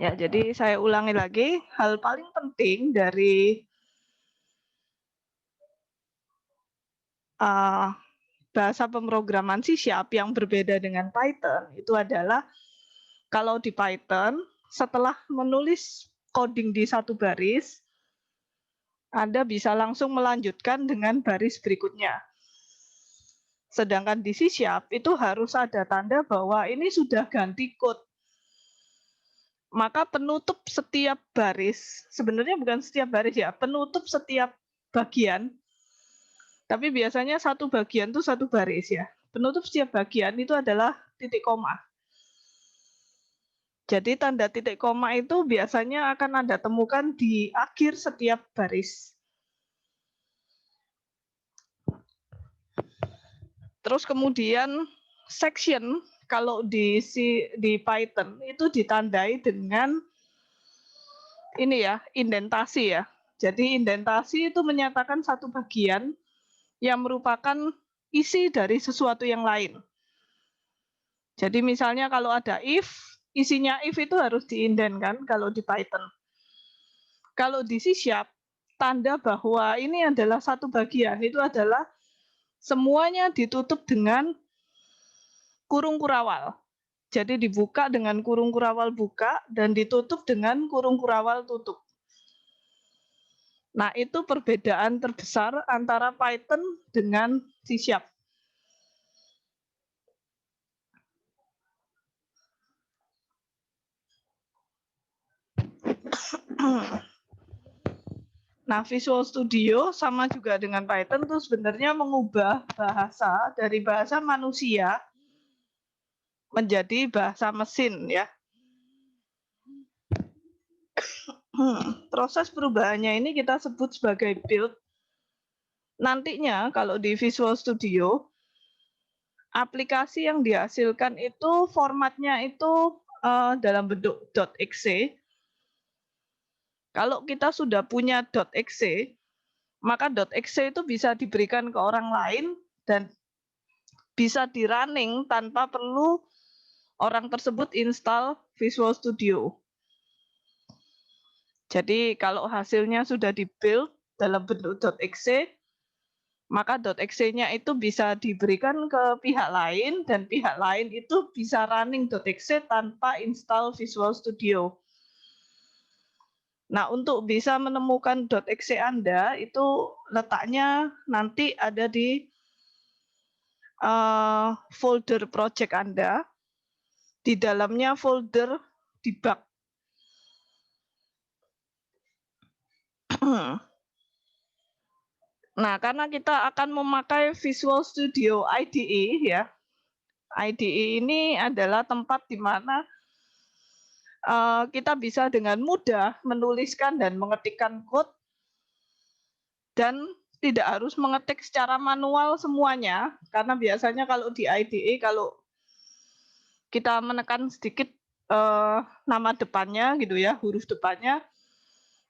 Ya, jadi saya ulangi lagi, hal paling penting dari uh, bahasa pemrograman C# yang berbeda dengan Python itu adalah kalau di Python setelah menulis coding di satu baris, Anda bisa langsung melanjutkan dengan baris berikutnya. Sedangkan di C# itu harus ada tanda bahwa ini sudah ganti code. Maka penutup setiap baris, sebenarnya bukan setiap baris ya, penutup setiap bagian, tapi biasanya satu bagian itu satu baris ya. Penutup setiap bagian itu adalah titik koma. Jadi tanda titik koma itu biasanya akan Anda temukan di akhir setiap baris. Terus kemudian section kalau di Python itu ditandai dengan ini ya, indentasi ya. Jadi indentasi itu menyatakan satu bagian yang merupakan isi dari sesuatu yang lain. Jadi misalnya kalau ada if, isinya if itu harus diinden kan kalau di Python. Kalau di C#, tanda bahwa ini adalah satu bagian itu adalah semuanya ditutup dengan kurung kurawal. Jadi dibuka dengan kurung kurawal buka dan ditutup dengan kurung kurawal tutup. Nah, itu perbedaan terbesar antara Python dengan C#. Nah, Visual Studio sama juga dengan Python itu sebenarnya mengubah bahasa dari bahasa manusia menjadi bahasa mesin ya. Proses perubahannya ini kita sebut sebagai build. Nantinya kalau di Visual Studio, aplikasi yang dihasilkan itu formatnya itu dalam bentuk .exe. Kalau kita sudah punya .exe, maka .exe itu bisa diberikan ke orang lain dan bisa di-running tanpa perlu orang tersebut install Visual Studio. Jadi kalau hasilnya sudah di-build dalam bentuk .exe, maka .exe-nya itu bisa diberikan ke pihak lain dan pihak lain itu bisa running .exe tanpa install Visual Studio. Nah, untuk bisa menemukan .exe Anda itu letaknya nanti ada di folder project Anda, di dalamnya folder debug. Nah, karena kita akan memakai Visual Studio IDE ya. IDE ini adalah tempat di mana kita bisa dengan mudah menuliskan dan mengetikkan code dan tidak harus mengetik secara manual semuanya, karena biasanya kalau di IDE kalau kita menekan sedikit nama depannya gitu ya, huruf depannya,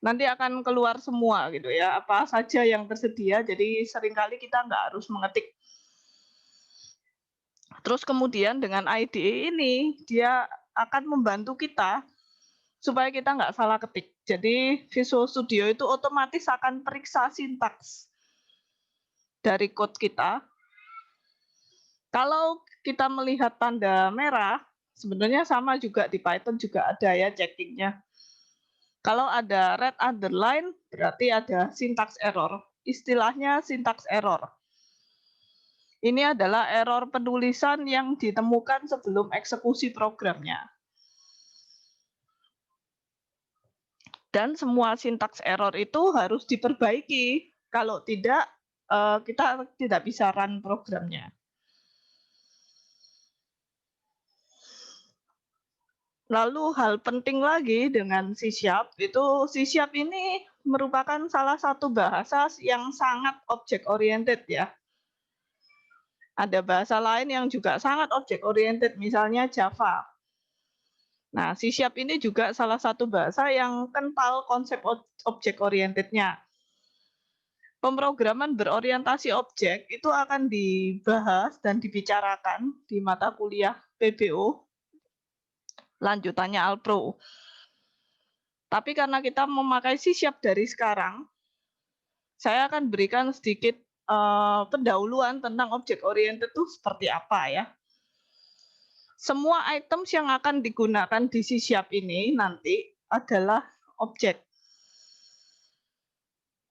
nanti akan keluar semua gitu ya, apa saja yang tersedia, jadi seringkali kita nggak harus mengetik. Terus kemudian dengan IDE ini, dia akan membantu kita supaya kita nggak salah ketik. Jadi Visual Studio itu otomatis akan periksa sintaks dari code kita. Kalau kita melihat tanda merah, sebenarnya sama juga di Python juga ada ya checkingnya. Kalau ada red underline, berarti ada syntax error. Istilahnya syntax error. Ini adalah error penulisan yang ditemukan sebelum eksekusi programnya. Dan semua syntax error itu harus diperbaiki. Kalau tidak, kita tidak bisa run programnya. Lalu hal penting lagi dengan C# itu C# ini merupakan salah satu bahasa yang sangat object oriented ya. Ada bahasa lain yang juga sangat object oriented, misalnya Java. Nah, C# ini juga salah satu bahasa yang kental konsep object oriented-nya. Pemrograman berorientasi objek itu akan dibahas dan dibicarakan di mata kuliah PBO, lanjutannya Alpro. Tapi karena kita memakai C# dari sekarang, saya akan berikan sedikit pendahuluan tentang object oriented itu seperti apa ya. Semua items yang akan digunakan di C# ini nanti adalah objek.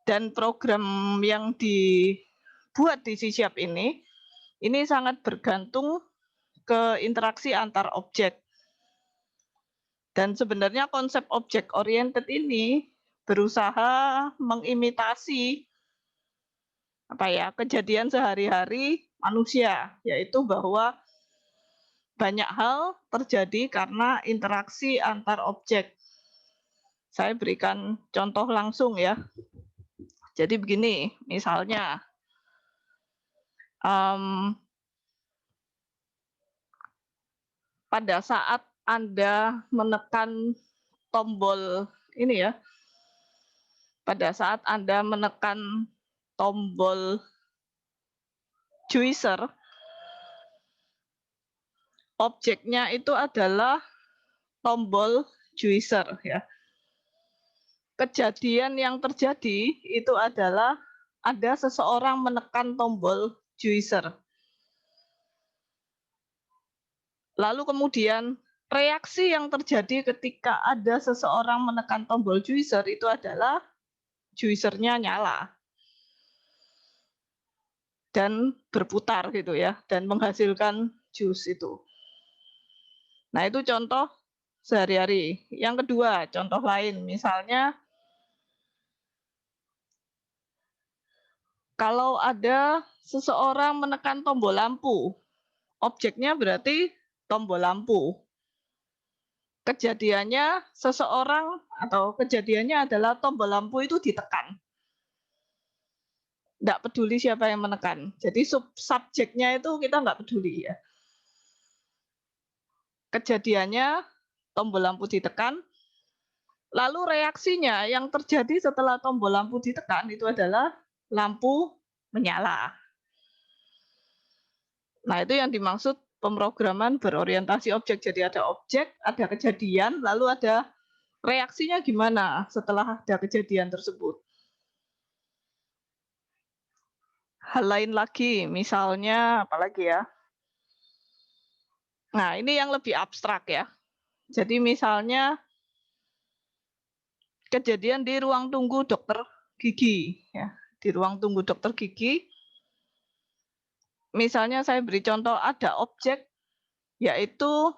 Dan program yang dibuat di C# ini sangat bergantung ke interaksi antar objek. Dan sebenarnya konsep object oriented ini berusaha mengimitasi kejadian sehari-hari manusia, yaitu bahwa banyak hal terjadi karena interaksi antar objek. Saya berikan contoh langsung ya. Jadi begini, misalnya pada saat Anda menekan tombol ini ya, pada saat Anda menekan tombol juicer, objeknya itu adalah tombol juicer ya. Kejadian yang terjadi itu adalah ada seseorang menekan tombol juicer. Lalu kemudian reaksi yang terjadi ketika ada seseorang menekan tombol juicer itu adalah juicernya nyala dan berputar gitu ya, dan menghasilkan jus itu. Nah, itu contoh sehari-hari. Yang kedua, contoh lain, misalnya kalau ada seseorang menekan tombol lampu, objeknya berarti tombol lampu. Kejadiannya seseorang atau kejadiannya adalah tombol lampu itu ditekan. Nggak peduli siapa yang menekan. Jadi subjeknya itu kita nggak peduli ya. Kejadiannya tombol lampu ditekan, lalu reaksinya yang terjadi setelah tombol lampu ditekan itu adalah lampu menyala. Nah, itu yang dimaksud pemrograman berorientasi objek. Jadi ada objek, ada kejadian, lalu ada reaksinya gimana setelah ada kejadian tersebut. Hal lain lagi, misalnya apalagi ya. Nah, ini yang lebih abstrak ya. Jadi misalnya kejadian di ruang tunggu dokter gigi ya. Di ruang tunggu dokter gigi, misalnya saya beri contoh ada objek yaitu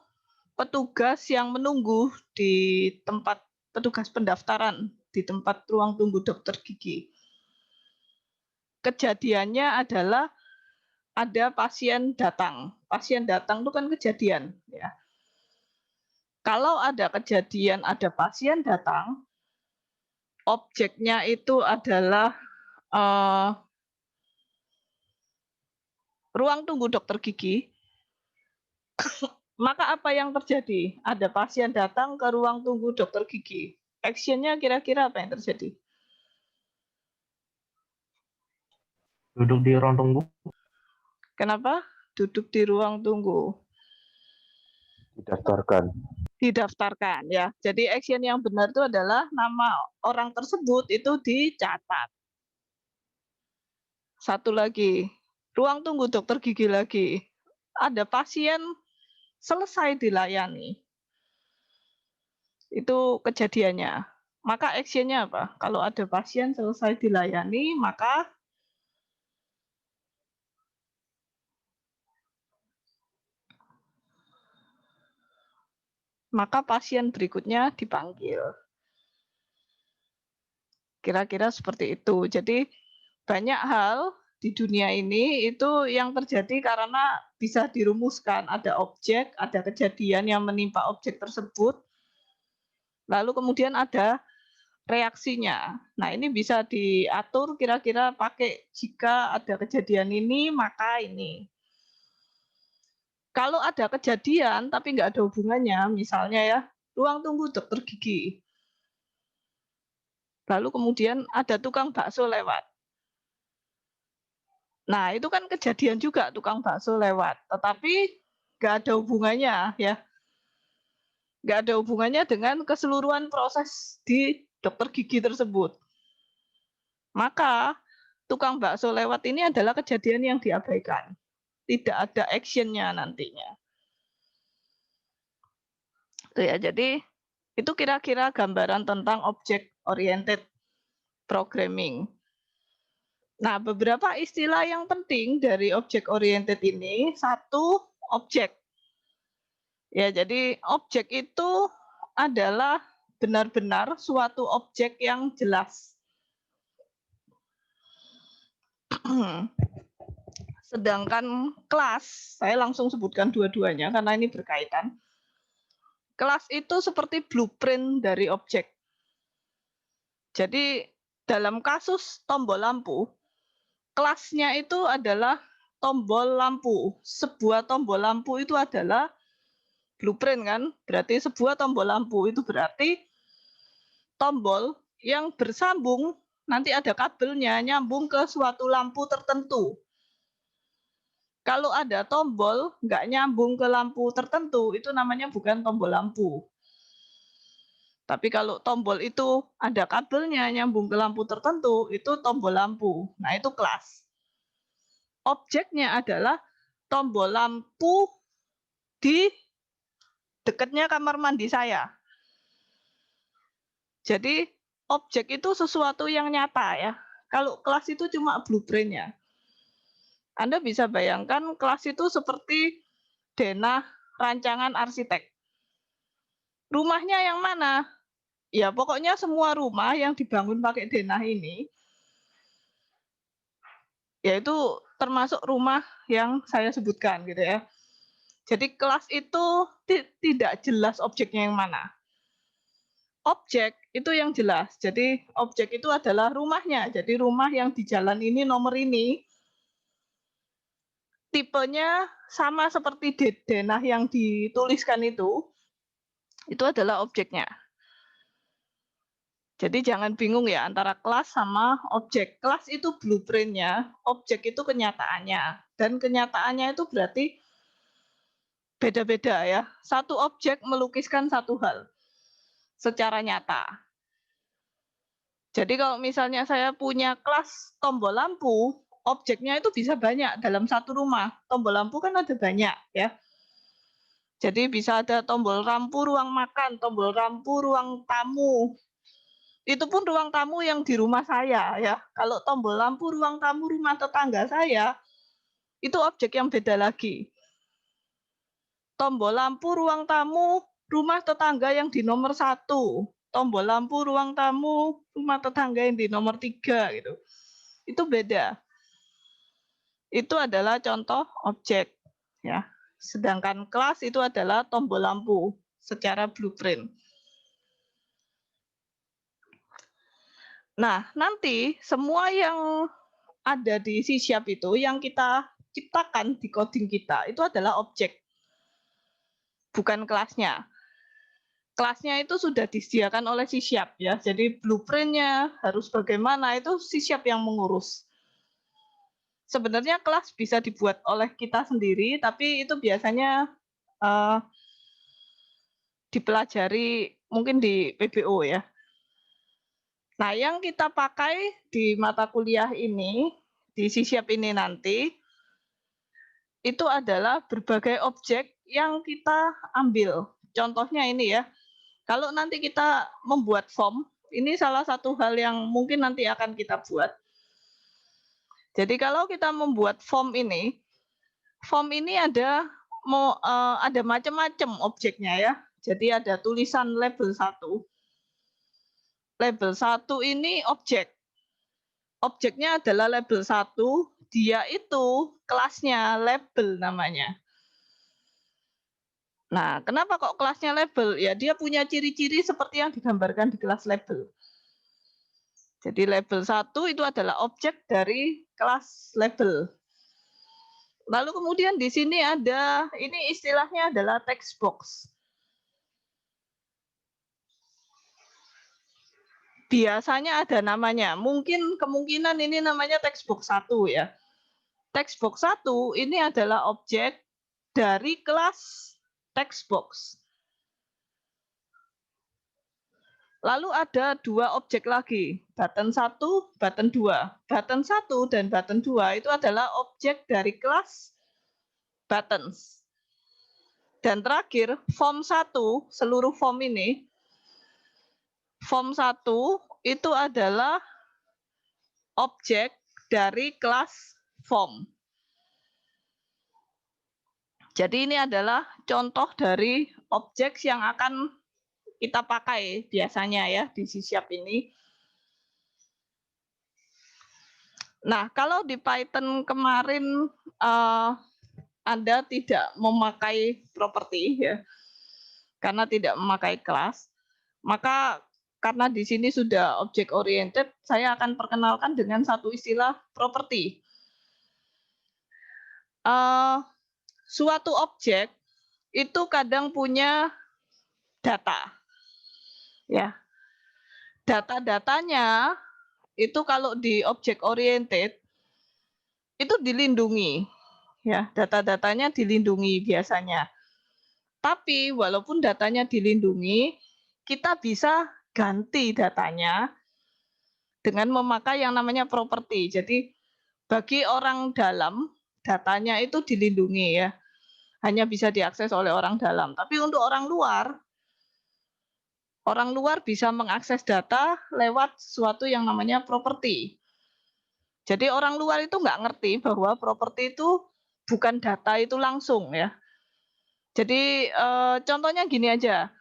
petugas yang menunggu di tempat petugas pendaftaran di tempat ruang tunggu dokter gigi. Kejadiannya adalah ada pasien datang. Pasien datang itu kan kejadian ya. Kalau ada kejadian ada pasien datang, objeknya itu adalah ruang tunggu dokter gigi, maka apa yang terjadi? Ada pasien datang ke ruang tunggu dokter gigi. Action-nya kira-kira apa yang terjadi? Duduk di ruang tunggu. Kenapa? Duduk di ruang tunggu. Didaftarkan. Didaftarkan ya. Jadi action yang benar itu adalah nama orang tersebut itu dicatat. Satu lagi, ruang tunggu dokter gigi lagi. Ada pasien selesai dilayani. Itu kejadiannya. Maka action-nya apa? Kalau ada pasien selesai dilayani, maka pasien berikutnya dipanggil. Kira-kira seperti itu. Jadi banyak hal di dunia ini itu yang terjadi karena bisa dirumuskan. Ada objek, ada kejadian yang menimpa objek tersebut, lalu kemudian ada reaksinya. Nah, ini bisa diatur kira-kira pakai jika ada kejadian ini, maka ini. Kalau ada kejadian tapi nggak ada hubungannya, misalnya ya, ruang tunggu dokter gigi. Lalu kemudian ada tukang bakso lewat. Nah, itu kan kejadian juga tukang bakso lewat, tetapi nggak ada hubungannya ya. nggak ada hubungannya dengan keseluruhan proses di dokter gigi tersebut. Maka tukang bakso lewat ini adalah kejadian yang diabaikan. Tidak ada action-nya nantinya. Itu ya, jadi itu kira-kira gambaran tentang object oriented programming. Nah, beberapa istilah yang penting dari object oriented ini, satu, objek. Ya, jadi objek itu adalah benar-benar suatu objek yang jelas. Sedangkan kelas, saya langsung sebutkan dua-duanya karena ini berkaitan. Kelas itu seperti blueprint dari objek. Jadi dalam kasus tombol lampu, kelasnya itu adalah tombol lampu. Sebuah tombol lampu itu adalah blueprint kan? Berarti sebuah tombol lampu itu berarti tombol yang bersambung, nanti ada kabelnya nyambung ke suatu lampu tertentu. Kalau ada tombol nggak nyambung ke lampu tertentu, itu namanya bukan tombol lampu. Tapi kalau tombol itu ada kabelnya nyambung ke lampu tertentu, itu tombol lampu. Nah, itu kelas. Objeknya adalah tombol lampu di dekatnya kamar mandi saya. Jadi, objek itu sesuatu yang nyata ya. Kalau kelas itu cuma blueprint-nya. Anda bisa bayangkan kelas itu seperti denah rancangan arsitek. Rumahnya yang mana? Ya, pokoknya semua rumah yang dibangun pakai denah ini, yaitu termasuk rumah yang saya sebutkan gitu ya. Jadi kelas itu tidak jelas objeknya yang mana. Objek itu yang jelas. Jadi objek itu adalah rumahnya. Jadi rumah yang di jalan ini nomor ini, tipenya sama seperti denah yang dituliskan itu adalah objeknya. Jadi jangan bingung ya antara kelas sama objek. Kelas itu blueprint-nya, objek itu kenyataannya. Dan kenyataannya itu berarti beda-beda ya. Satu objek melukiskan satu hal secara nyata. Jadi kalau misalnya saya punya kelas tombol lampu, objeknya itu bisa banyak dalam satu rumah. Tombol lampu kan ada banyak ya. Jadi bisa ada tombol lampu ruang makan, tombol lampu ruang tamu. Itu pun ruang tamu yang di rumah saya ya. Kalau tombol lampu ruang tamu rumah tetangga saya, itu objek yang beda lagi. Tombol lampu ruang tamu rumah tetangga yang di nomor 1. Tombol lampu ruang tamu rumah tetangga yang di nomor 3 gitu. Itu beda. Itu adalah contoh objek ya. Sedangkan kelas itu adalah tombol lampu secara blueprint. Nah, nanti semua yang ada di C# itu yang kita ciptakan di coding kita itu adalah objek. Bukan kelasnya. Kelasnya itu sudah disediakan oleh C# ya. Jadi blueprint-nya harus bagaimana itu C# yang mengurus. Sebenarnya kelas bisa dibuat oleh kita sendiri, tapi itu biasanya dipelajari mungkin di PBO ya. Nah, yang kita pakai di mata kuliah ini, di C# ini nanti, itu adalah berbagai objek yang kita ambil. Contohnya ini ya, kalau nanti kita membuat form, ini salah satu hal yang mungkin nanti akan kita buat. Jadi kalau kita membuat form ini ada macam-macam objeknya ya. Jadi ada tulisan label 1. Label 1 ini objek. Objeknya adalah label 1, dia itu kelasnya label namanya. Nah, kenapa kok kelasnya label? Ya, dia punya ciri-ciri seperti yang digambarkan di kelas label. Jadi label 1 itu adalah objek dari kelas label. Lalu kemudian di sini ada, ini istilahnya adalah text box. Biasanya ada namanya, mungkin kemungkinan ini namanya text box 1 ya. Text box 1 ini adalah objek dari kelas text box. Lalu ada dua objek lagi, button 1, button 2. Button 1 dan button 2 itu adalah objek dari kelas buttons. Dan terakhir, form 1, seluruh form ini, form 1 itu adalah objek dari kelas form. Jadi ini adalah contoh dari objek yang akan kita pakai biasanya ya di C# ini. Nah, kalau di Python kemarin Anda tidak memakai properti ya, karena tidak memakai kelas, maka karena di sini sudah object oriented, saya akan perkenalkan dengan satu istilah properti. Suatu objek itu kadang punya data, ya. Data-datanya itu kalau di object oriented itu dilindungi, ya. Data-datanya dilindungi biasanya. Tapi walaupun datanya dilindungi, kita bisa ganti datanya dengan memakai yang namanya properti. Jadi bagi orang dalam, datanya itu dilindungi ya. Hanya bisa diakses oleh orang dalam. Tapi untuk orang luar bisa mengakses data lewat sesuatu yang namanya properti. Jadi orang luar itu nggak ngerti bahwa properti itu bukan data itu langsung ya. Jadi contohnya gini aja.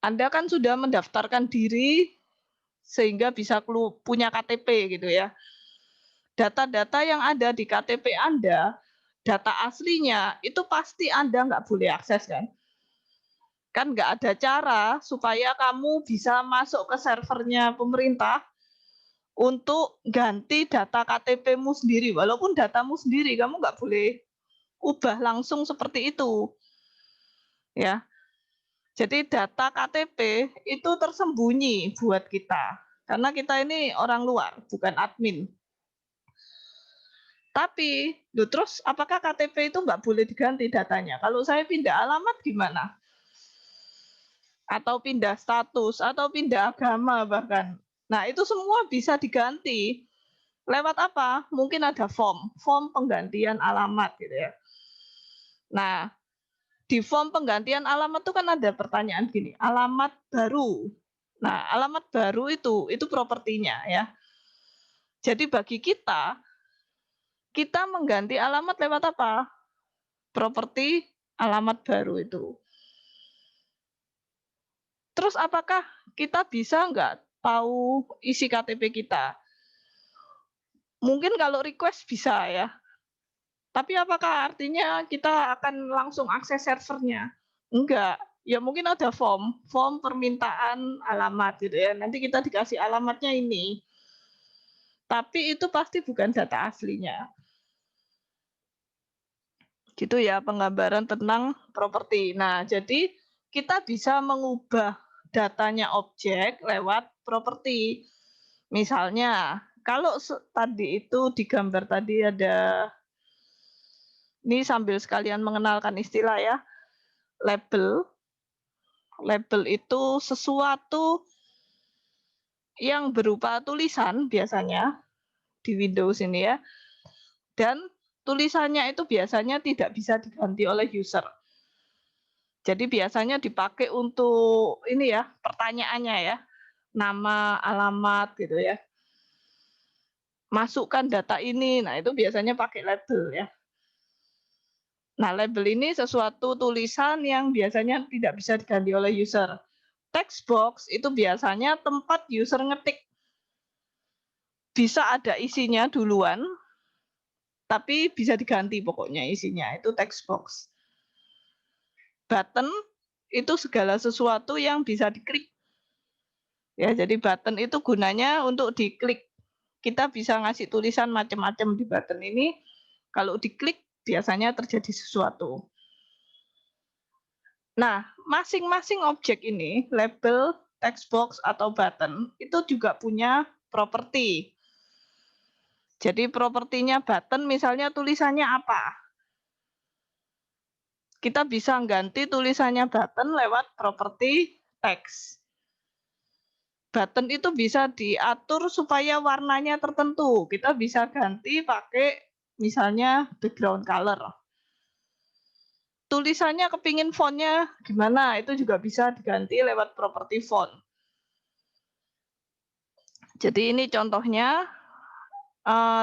Anda kan sudah mendaftarkan diri sehingga bisa punya KTP gitu ya. Data-data yang ada di KTP Anda, data aslinya itu pasti Anda nggak boleh akses kan. Kan nggak ada cara supaya kamu bisa masuk ke servernya pemerintah untuk ganti data KTP-mu sendiri. Walaupun datamu sendiri, kamu nggak boleh ubah langsung seperti itu. Ya, jadi data KTP itu tersembunyi buat kita. Karena kita ini orang luar, bukan admin. Tapi, terus apakah KTP itu nggak boleh diganti datanya? Kalau saya pindah alamat gimana? Atau pindah status, atau pindah agama bahkan. Nah, itu semua bisa diganti. Lewat apa? Mungkin ada form penggantian alamat gitu ya. Nah, di form penggantian alamat itu kan ada pertanyaan gini, alamat baru. Nah, alamat baru itu propertinya ya. Jadi bagi kita mengganti alamat lewat apa? Properti alamat baru itu. Terus apakah kita bisa nggak tahu isi KTP kita? Mungkin kalau request bisa ya. Tapi apakah artinya kita akan langsung akses servernya? Enggak. Ya mungkin ada form permintaan alamat gitu ya. Nanti kita dikasih alamatnya ini. Tapi itu pasti bukan data aslinya. Gitu ya penggambaran tentang properti. Nah, jadi kita bisa mengubah datanya objek lewat properti. Misalnya, kalau tadi itu di gambar tadi ada, ini sambil sekalian mengenalkan istilah ya, label. Label itu sesuatu yang berupa tulisan biasanya di Windows ini ya. Dan tulisannya itu biasanya tidak bisa diganti oleh user. Jadi biasanya dipakai untuk ini ya, pertanyaannya ya. Nama, alamat gitu ya. Masukkan data ini. Nah, itu biasanya pakai label ya. Nah, label ini sesuatu tulisan yang biasanya tidak bisa diganti oleh user. Text box itu biasanya tempat user ngetik. Bisa ada isinya duluan, tapi bisa diganti pokoknya isinya. Itu text box. Button itu segala sesuatu yang bisa diklik. Ya, jadi button itu gunanya untuk diklik. Kita bisa ngasih tulisan macam-macam di button ini. Kalau diklik biasanya terjadi sesuatu. Nah, masing-masing objek ini, label, text box, atau button, itu juga punya properti. Jadi propertinya button misalnya tulisannya apa? kita bisa ganti tulisannya button lewat properti text. Button itu bisa diatur supaya warnanya tertentu. Kita bisa ganti pakai misalnya background color. Tulisannya kepingin fontnya gimana, itu juga bisa diganti lewat properti font. Jadi ini contohnya.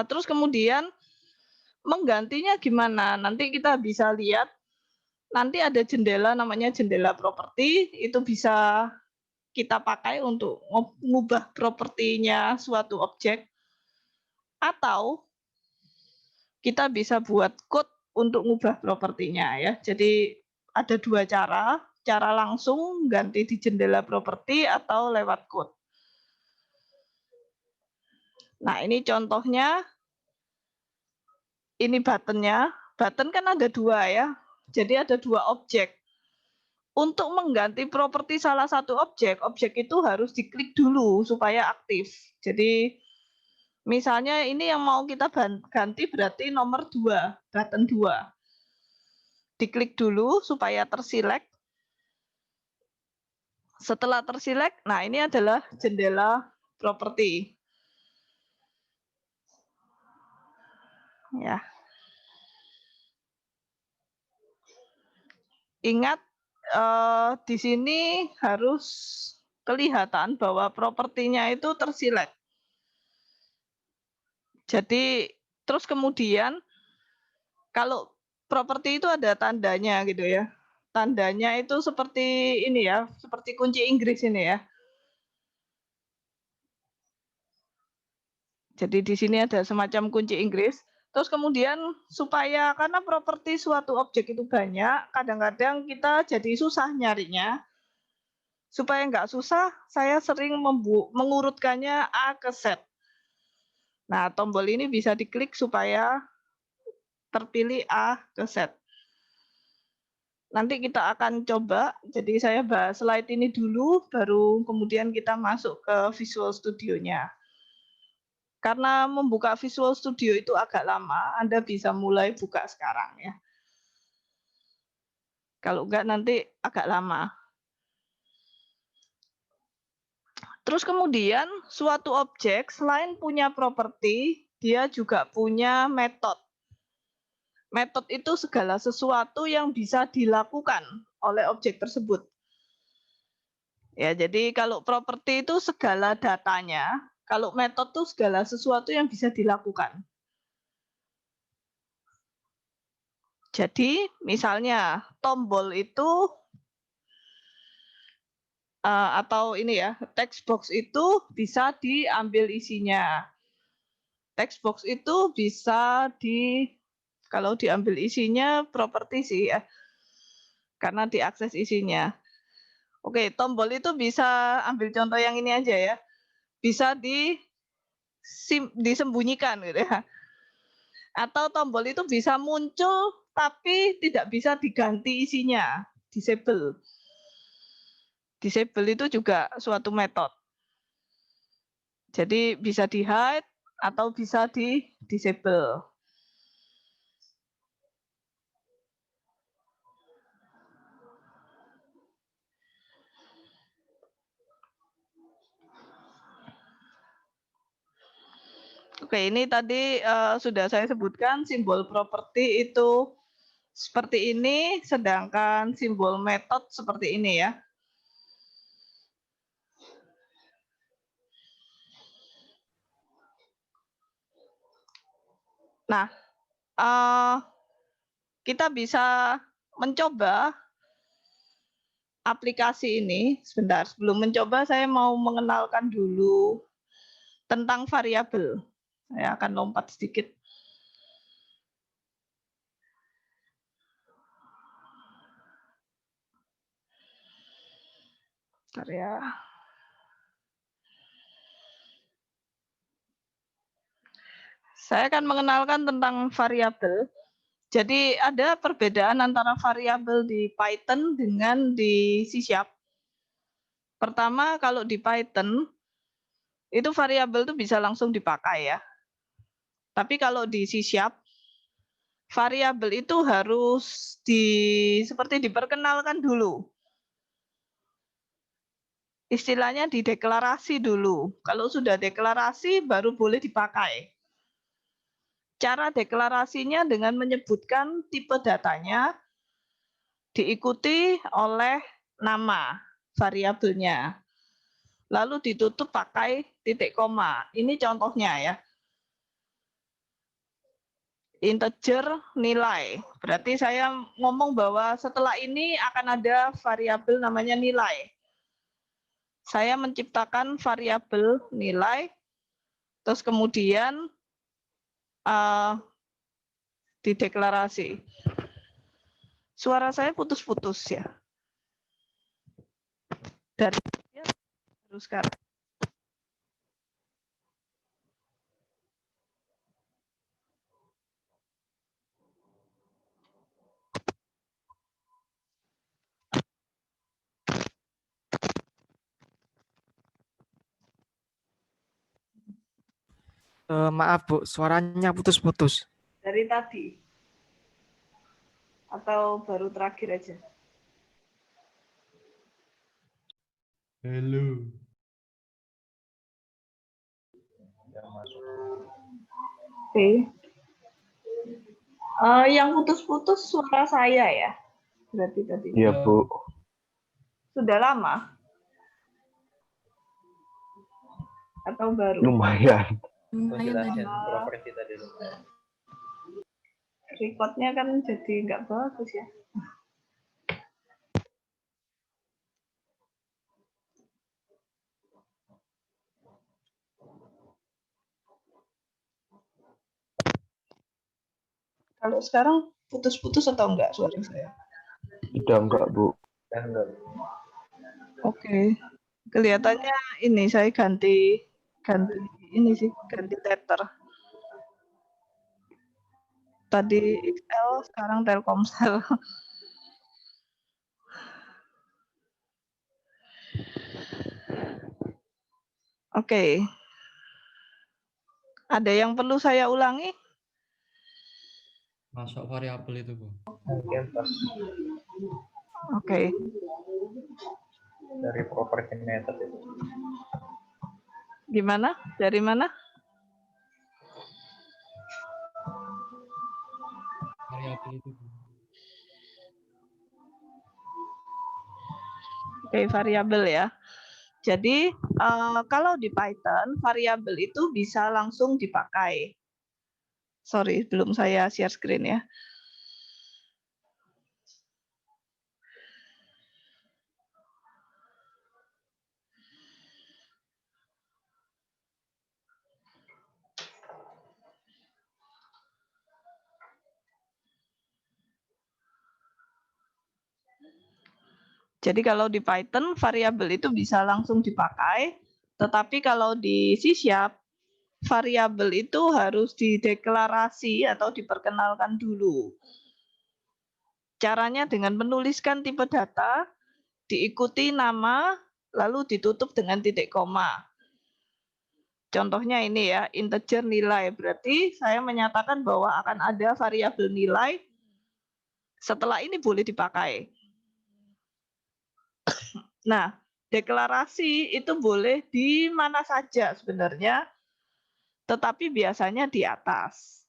Terus kemudian menggantinya gimana? Nanti kita bisa lihat, nanti ada jendela namanya jendela properti, itu bisa kita pakai untuk mengubah propertinya suatu objek. Atau kita bisa buat code untuk mengubah propertinya ya. Jadi ada dua cara langsung ganti di jendela properti atau lewat code. Nah, ini contohnya. Ini buttonnya. Button kan ada dua ya. Jadi ada dua objek. Untuk mengganti properti salah satu objek itu harus diklik dulu supaya aktif. Jadi misalnya ini yang mau kita ganti berarti nomor 2, button 2. Diklik dulu supaya terselect. Setelah terselect, nah ini adalah jendela properti. Ya. Ingat di sini harus kelihatan bahwa propertinya itu terselect. Jadi terus kemudian kalau properti itu ada tandanya gitu ya. Tandanya itu seperti ini ya, seperti kunci Inggris ini ya. Jadi di sini ada semacam kunci Inggris. Terus kemudian supaya karena properti suatu objek itu banyak, kadang-kadang kita jadi susah nyarinya. Supaya nggak susah, saya sering mengurutkannya A ke Z. Nah, tombol ini bisa diklik supaya terpilih A ke Z. Nanti kita akan coba, jadi saya bahas slide ini dulu, baru kemudian kita masuk ke Visual Studio-nya. Karena membuka Visual Studio itu agak lama, Anda bisa mulai buka sekarang ya. Kalau enggak nanti agak lama. Terus kemudian suatu objek selain punya properti, dia juga punya metode. Metode itu segala sesuatu yang bisa dilakukan oleh objek tersebut. Ya, jadi kalau properti itu segala datanya, kalau metode itu segala sesuatu yang bisa dilakukan. Jadi misalnya tombol itu atau ini ya, text box itu bisa diambil isinya. Text box itu bisa kalau diambil isinya properti sih ya, karena diakses isinya. Oke, tombol itu bisa ambil contoh yang ini aja ya, bisa disembunyikan gitu ya. Atau tombol itu bisa muncul tapi tidak bisa diganti isinya, disable. Disable itu juga suatu metode. Jadi bisa di-hide atau bisa di-disable. Oke, ini tadi sudah saya sebutkan simbol properti itu seperti ini, sedangkan simbol metode seperti ini ya. Nah, kita bisa mencoba aplikasi ini. Sebentar, sebelum mencoba saya mau mengenalkan dulu tentang variabel. Saya akan lompat sedikit. Bentar ya. Saya akan mengenalkan tentang variabel. Jadi ada perbedaan antara variabel di Python dengan di C#. Pertama, kalau di Python itu variabel itu bisa langsung dipakai ya. Tapi kalau di C# variabel itu harus seperti diperkenalkan dulu. Istilahnya dideklarasi dulu. Kalau sudah deklarasi baru boleh dipakai. Cara deklarasinya dengan menyebutkan tipe datanya diikuti oleh nama variabelnya. Lalu ditutup pakai titik koma. Ini contohnya ya. Integer nilai. Berarti saya ngomong bahwa setelah ini akan ada variabel namanya nilai. Saya menciptakan variabel nilai, terus kemudian dideklarasi. Suara saya putus-putus ya. Dari terus sekarang. Maaf Bu, suaranya putus-putus. Dari tadi. Atau baru terakhir aja? Halo. Oke. Yang putus-putus suara saya ya? Berarti tadi. Iya, Bu. Sudah lama? Atau baru? Lumayan. Penjelasan properti tadi. Recordnya kan jadi nggak bagus ya. Kalau sekarang putus-putus atau enggak suara saya? Sudah enggak, Bu. Oke. Kelihatannya ini saya ganti ini sih, ganti tether. Tadi XL, sekarang Telkomsel. Oke. Ada yang perlu saya ulangi? Masuk variabel itu, Bu. Oke. Dari property method itu. Gimana? Dari mana? Variabel itu, Bu. Oke, variabel ya. Jadi kalau di Python variabel itu bisa langsung dipakai. Sorry, belum saya share screen ya. Jadi kalau di Python variabel itu bisa langsung dipakai, tetapi kalau di C# variabel itu harus dideklarasi atau diperkenalkan dulu. Caranya dengan menuliskan tipe data, diikuti nama, lalu ditutup dengan titik koma. Contohnya ini ya, integer nilai. Berarti saya menyatakan bahwa akan ada variabel nilai, setelah ini boleh dipakai. Nah, deklarasi itu boleh di mana saja sebenarnya, tetapi biasanya di atas.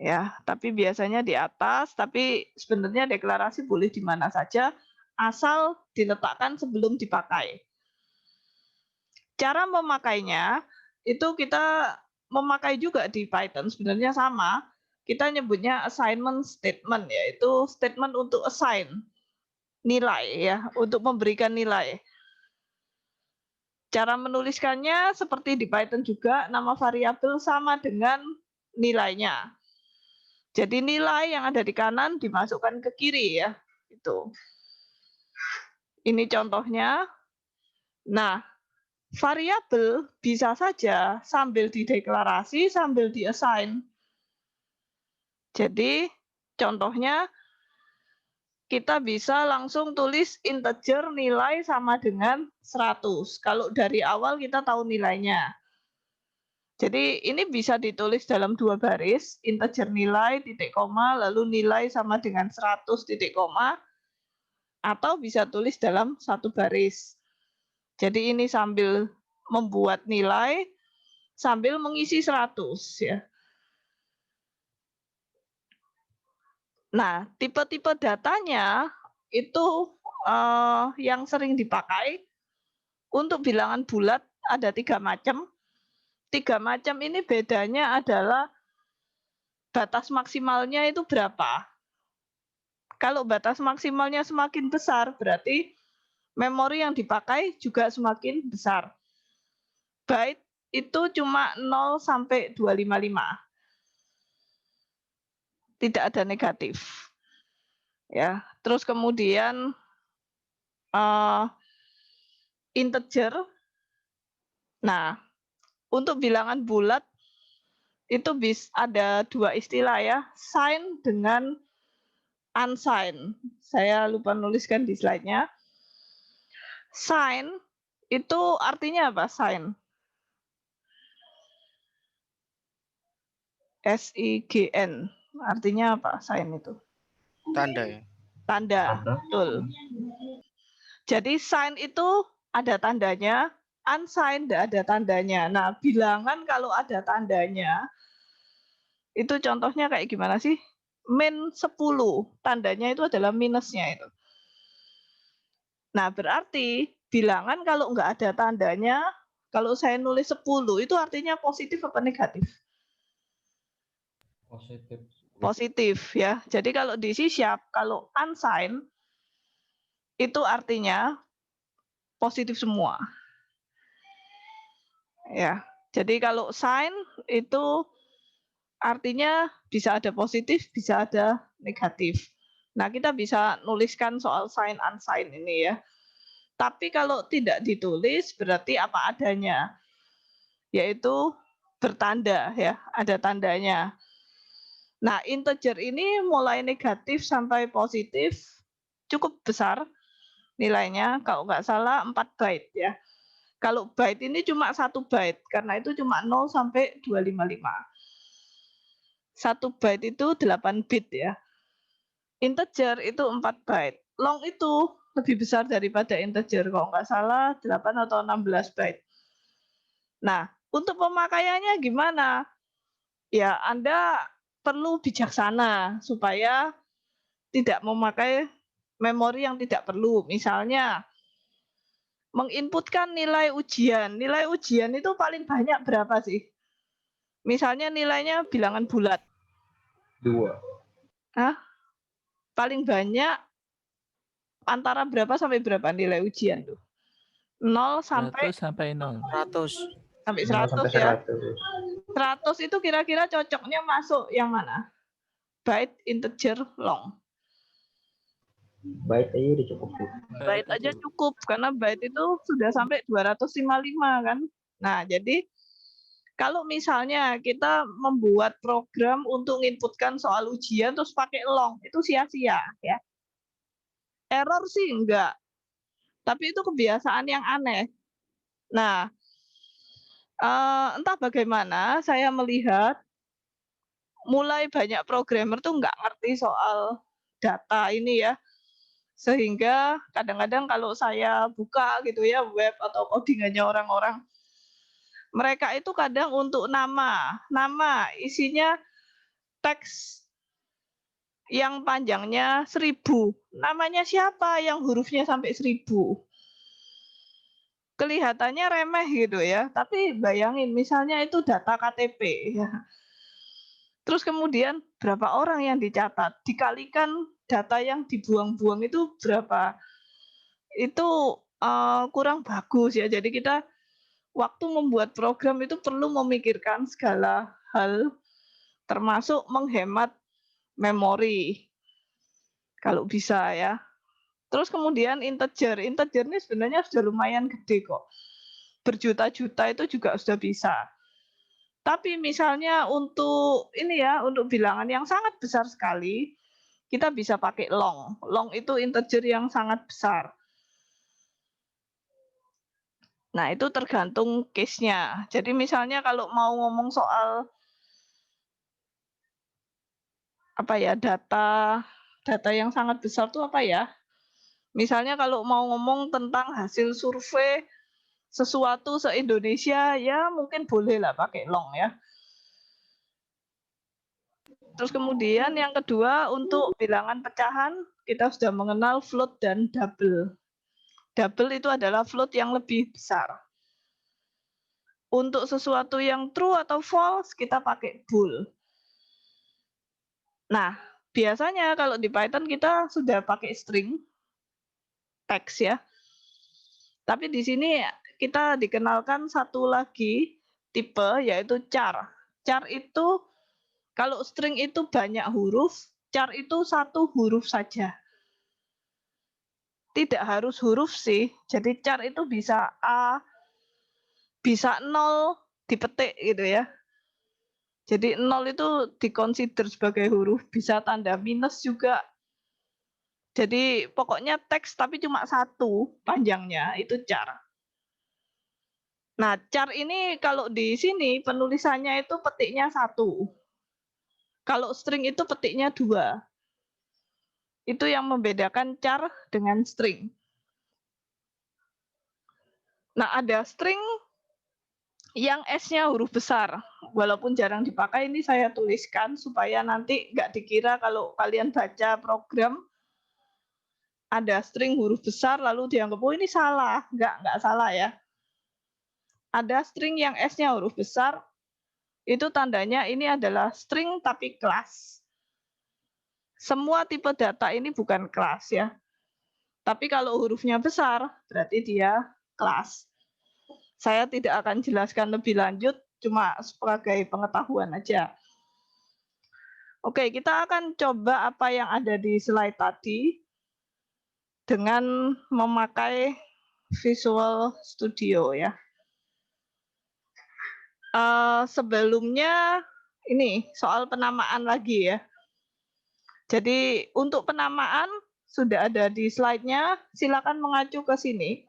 Ya, tapi biasanya di atas, tapi sebenarnya deklarasi boleh di mana saja, asal diletakkan sebelum dipakai. Cara memakainya, itu kita memakai juga di Python, sebenarnya sama. Kita nyebutnya assignment statement, yaitu statement untuk assign nilai ya, untuk memberikan nilai. Cara menuliskannya seperti di Python juga, nama variabel sama dengan nilainya. Jadi nilai yang ada di kanan dimasukkan ke kiri ya. Itu. Ini contohnya. Nah, variabel bisa saja sambil dideklarasi, sambil diassign. Jadi contohnya kita bisa langsung tulis integer nilai sama dengan 100. Kalau dari awal kita tahu nilainya. Jadi ini bisa ditulis dalam 2 baris, integer nilai, titik koma, lalu nilai sama dengan 100, titik koma, atau bisa tulis dalam 1 baris. Jadi ini sambil membuat nilai, sambil mengisi 100 ya. Nah, tipe-tipe datanya itu yang sering dipakai untuk bilangan bulat ada 3 macam. 3 macam ini bedanya adalah batas maksimalnya itu berapa. Kalau batas maksimalnya semakin besar, berarti memori yang dipakai juga semakin besar. Byte itu cuma 0 sampai 255. Tidak ada negatif. Ya, terus kemudian integer. Nah, untuk bilangan bulat itu ada 2 istilah ya, sign dengan unsigned. Saya lupa nuliskan di slide-nya. Sign itu artinya apa? Sign. S-I-G-N. Artinya apa? Sign itu. Tanda ya. Tanda, betul. Jadi sign itu ada tandanya, unsigned tidak ada tandanya. Nah, bilangan kalau ada tandanya, itu contohnya kayak gimana sih? Min 10, tandanya itu adalah minusnya itu. Nah, berarti bilangan kalau nggak ada tandanya, kalau saya nulis 10, itu artinya positif apa negatif? Positif. Positif ya. Jadi kalau di C#, kalau unsigned, itu artinya positif semua. Ya. Jadi kalau sign itu artinya bisa ada positif, bisa ada negatif. Nah, kita bisa nuliskan soal sign unsigned ini ya. Tapi kalau tidak ditulis berarti apa adanya. Yaitu bertanda ya, ada tandanya. Nah, integer ini mulai negatif sampai positif cukup besar nilainya, kalau nggak salah 4 byte ya. Kalau byte ini cuma 1 byte, karena itu cuma 0 sampai 255. 1 byte itu 8 bit ya. Integer itu 4 byte. Long itu lebih besar daripada integer, kalau nggak salah 8 atau 16 byte. Nah, untuk pemakaiannya gimana? Ya, Anda perlu bijaksana supaya tidak memakai memori yang tidak perlu. Misalnya, menginputkan nilai ujian. Nilai ujian itu paling banyak berapa sih? Misalnya nilainya bilangan bulat. 2. Hah? Paling banyak antara berapa sampai berapa nilai ujian tuh? 0 sampai 100 sampai 0. 100. sampai 0 100 sampai ya. 100. 100 itu kira-kira cocoknya masuk yang mana? Byte, integer, long. Byte aja udah cukup sih. Byte aja cukup karena byte itu sudah sampai 255 kan. Nah, jadi kalau misalnya kita membuat program untuk menginputkan soal ujian terus pakai long, itu sia-sia ya. Error sih enggak. Tapi itu kebiasaan yang aneh. Nah, entah bagaimana saya melihat mulai banyak programmer tuh nggak ngerti soal data ini ya. Sehingga kadang-kadang kalau saya buka gitu ya web atau codingannya orang-orang, mereka itu kadang untuk nama isinya teks yang panjangnya 1000. Namanya siapa yang hurufnya sampai 1000? Kelihatannya remeh gitu ya, tapi bayangin misalnya itu data KTP ya. Terus kemudian berapa orang yang dicatat, dikalikan data yang dibuang-buang itu berapa. Itu kurang bagus ya. Jadi kita waktu membuat program itu perlu memikirkan segala hal termasuk menghemat memori. Kalau bisa ya. Terus kemudian integer ini sebenarnya sudah lumayan gede kok. Berjuta-juta itu juga sudah bisa. Tapi misalnya untuk ini ya, untuk bilangan yang sangat besar sekali, kita bisa pakai long. Long itu integer yang sangat besar. Nah, itu tergantung case-nya. Jadi misalnya kalau mau ngomong soal apa ya, data yang sangat besar tuh apa ya? Misalnya kalau mau ngomong tentang hasil survei sesuatu se-Indonesia, ya mungkin bolehlah pakai long ya. Terus kemudian yang kedua untuk bilangan pecahan, kita sudah mengenal float dan double. Double itu adalah float yang lebih besar. Untuk sesuatu yang true atau false, kita pakai bool. Nah, biasanya kalau di Python kita sudah pakai string, teks ya. Tapi di sini kita dikenalkan satu lagi tipe, yaitu char. Char itu, kalau string itu banyak huruf, char itu satu huruf saja. Tidak harus huruf sih, jadi char itu bisa A, bisa 0 dipetik gitu ya. Jadi 0 itu dikonsider sebagai huruf, bisa tanda minus juga. Jadi pokoknya teks tapi cuma satu panjangnya, itu char. Nah, char ini kalau di sini penulisannya itu petiknya 1. Kalau string itu petiknya 2. Itu yang membedakan char dengan string. Nah, ada string yang S-nya huruf besar. Walaupun jarang dipakai, ini saya tuliskan supaya nanti nggak dikira kalau kalian baca program ada string huruf besar lalu dianggap, oh ini salah. Nggak salah ya. Ada string yang S-nya huruf besar, itu tandanya ini adalah string tapi kelas. Semua tipe data ini bukan kelas ya. Tapi kalau hurufnya besar, berarti dia kelas. Saya tidak akan jelaskan lebih lanjut, cuma sebagai pengetahuan aja. Oke, kita akan coba apa yang ada di slide tadi dengan memakai Visual Studio ya. Sebelumnya ini soal penamaan lagi ya. Jadi untuk penamaan sudah ada di slide-nya, silakan mengacu ke sini.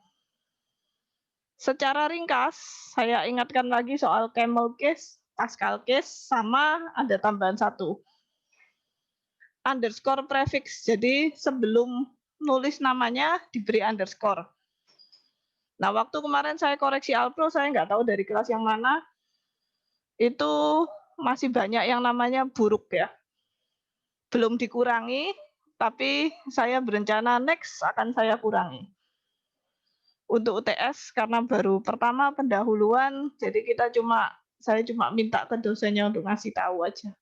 Secara ringkas, saya ingatkan lagi soal camel case, Pascal case, sama ada tambahan 1. Underscore prefix, jadi sebelum nulis namanya diberi underscore. Nah, waktu kemarin saya koreksi Alpro, saya nggak tahu dari kelas yang mana, itu masih banyak yang namanya buruk ya. Belum dikurangi, tapi saya berencana next akan saya kurangi. Untuk UTS karena baru pertama pendahuluan, jadi saya cuma minta ke dosennya untuk ngasih tahu aja.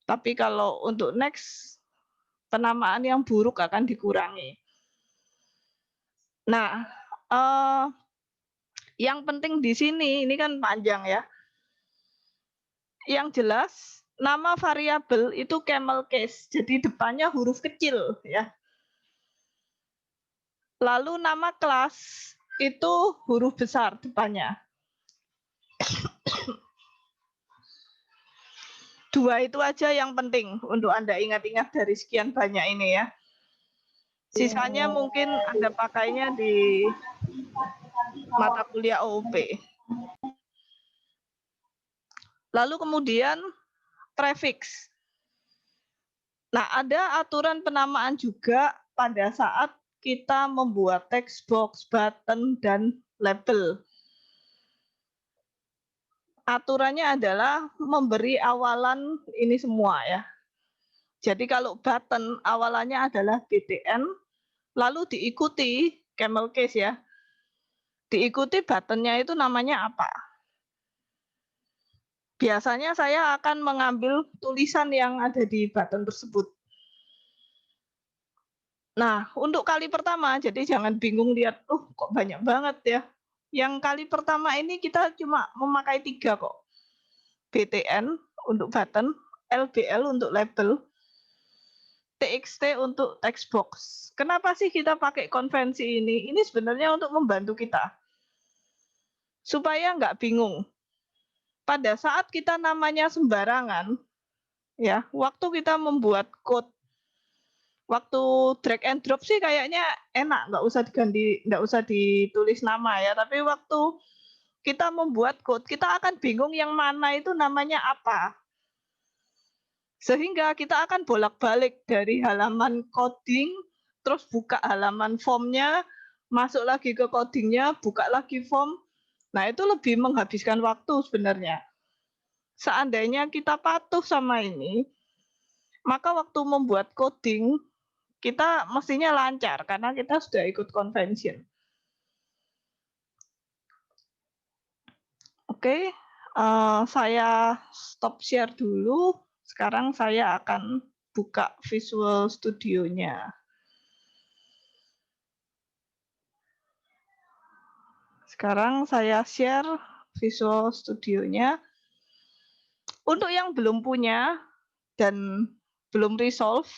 Tapi kalau untuk next, penamaan yang buruk akan dikurangi. Nah, yang penting di sini, ini kan panjang ya. Yang jelas, nama variabel itu camel case, jadi depannya huruf kecil ya. Lalu nama kelas itu huruf besar depannya. 2 itu aja yang penting untuk Anda ingat-ingat dari sekian banyak ini ya. Sisanya mungkin Anda pakainya di mata kuliah OOP. Lalu kemudian prefix. Nah, ada aturan penamaan juga pada saat kita membuat text box, button, dan label. Aturannya adalah memberi awalan ini semua ya. Jadi kalau button awalannya adalah BTN, lalu diikuti camel case ya. Diikuti buttonnya itu namanya apa? Biasanya saya akan mengambil tulisan yang ada di button tersebut. Nah, untuk kali pertama, jadi jangan bingung lihat, kok banyak banget ya. Yang kali pertama ini kita cuma memakai 3 kok. BTN untuk button, LBL untuk label, TXT untuk text box. Kenapa sih kita pakai konvensi ini? Ini sebenarnya untuk membantu kita. Supaya nggak bingung. Pada saat kita namanya sembarangan, ya, waktu kita membuat code Waktu drag and drop sih kayaknya enak, nggak usah diganti, nggak usah ditulis nama ya. Tapi waktu kita membuat code, kita akan bingung yang mana itu namanya apa. Sehingga kita akan bolak-balik dari halaman coding, terus buka halaman formnya, masuk lagi ke codingnya, buka lagi form. Nah, itu lebih menghabiskan waktu sebenarnya. Seandainya kita patuh sama ini, maka waktu membuat coding, kita mestinya lancar karena kita sudah ikut convention. Oke, saya stop share dulu. Sekarang saya akan buka Visual Studio-nya. Sekarang saya share Visual Studio-nya. Untuk yang belum punya dan belum resolve,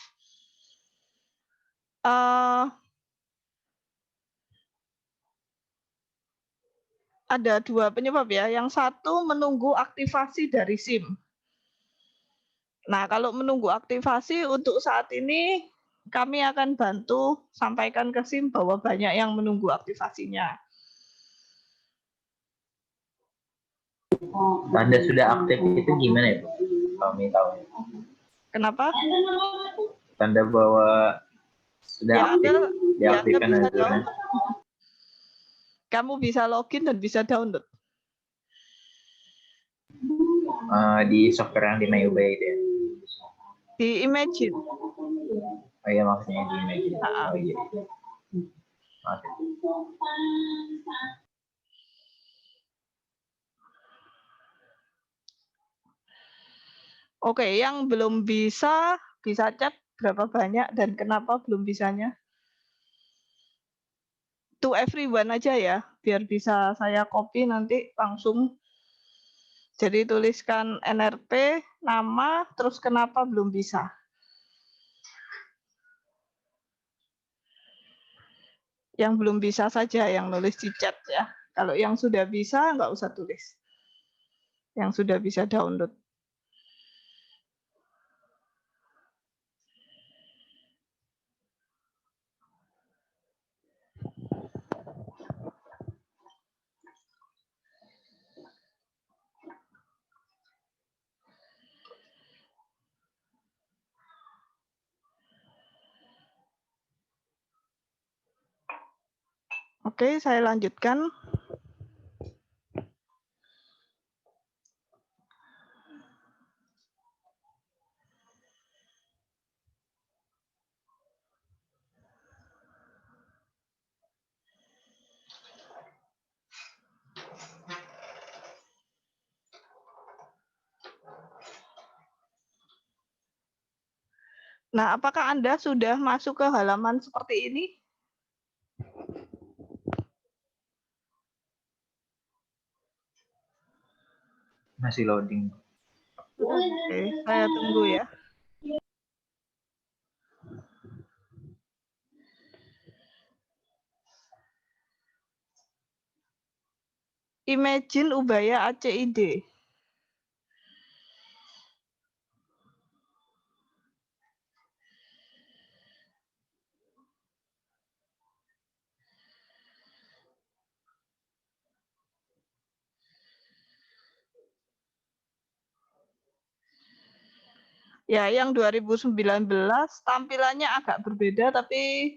ada 2 penyebab ya. Yang satu menunggu aktivasi dari SIM. Nah, kalau menunggu aktivasi untuk saat ini kami akan bantu sampaikan ke SIM bahwa banyak yang menunggu aktivasinya. Tanda sudah aktif itu gimana ya, Bu? Kami tahu. Kenapa? Tanda bahwa sudah Ya, aktif, Anda diaktifkan bisa aturan. download. Kamu bisa login dan bisa download. Di software yang di MyUbaya itu ya? Di Imagine. Oh iya, maksudnya di Imagine. Ah. Oh iya. Maaf. Oke, yang belum bisa chat berapa banyak dan kenapa belum bisanya? To everyone aja ya, biar bisa saya copy nanti langsung. Jadi tuliskan NRP, nama, terus kenapa belum bisa. Yang belum bisa saja yang nulis di chat ya. Kalau yang sudah bisa nggak usah tulis. Yang sudah bisa download. Oke, saya lanjutkan. Nah, apakah Anda sudah masuk ke halaman seperti ini? Masih loading. Oke, saya tunggu ya. Imagine Ubaya ACID. Ya, yang 2019 tampilannya agak berbeda, tapi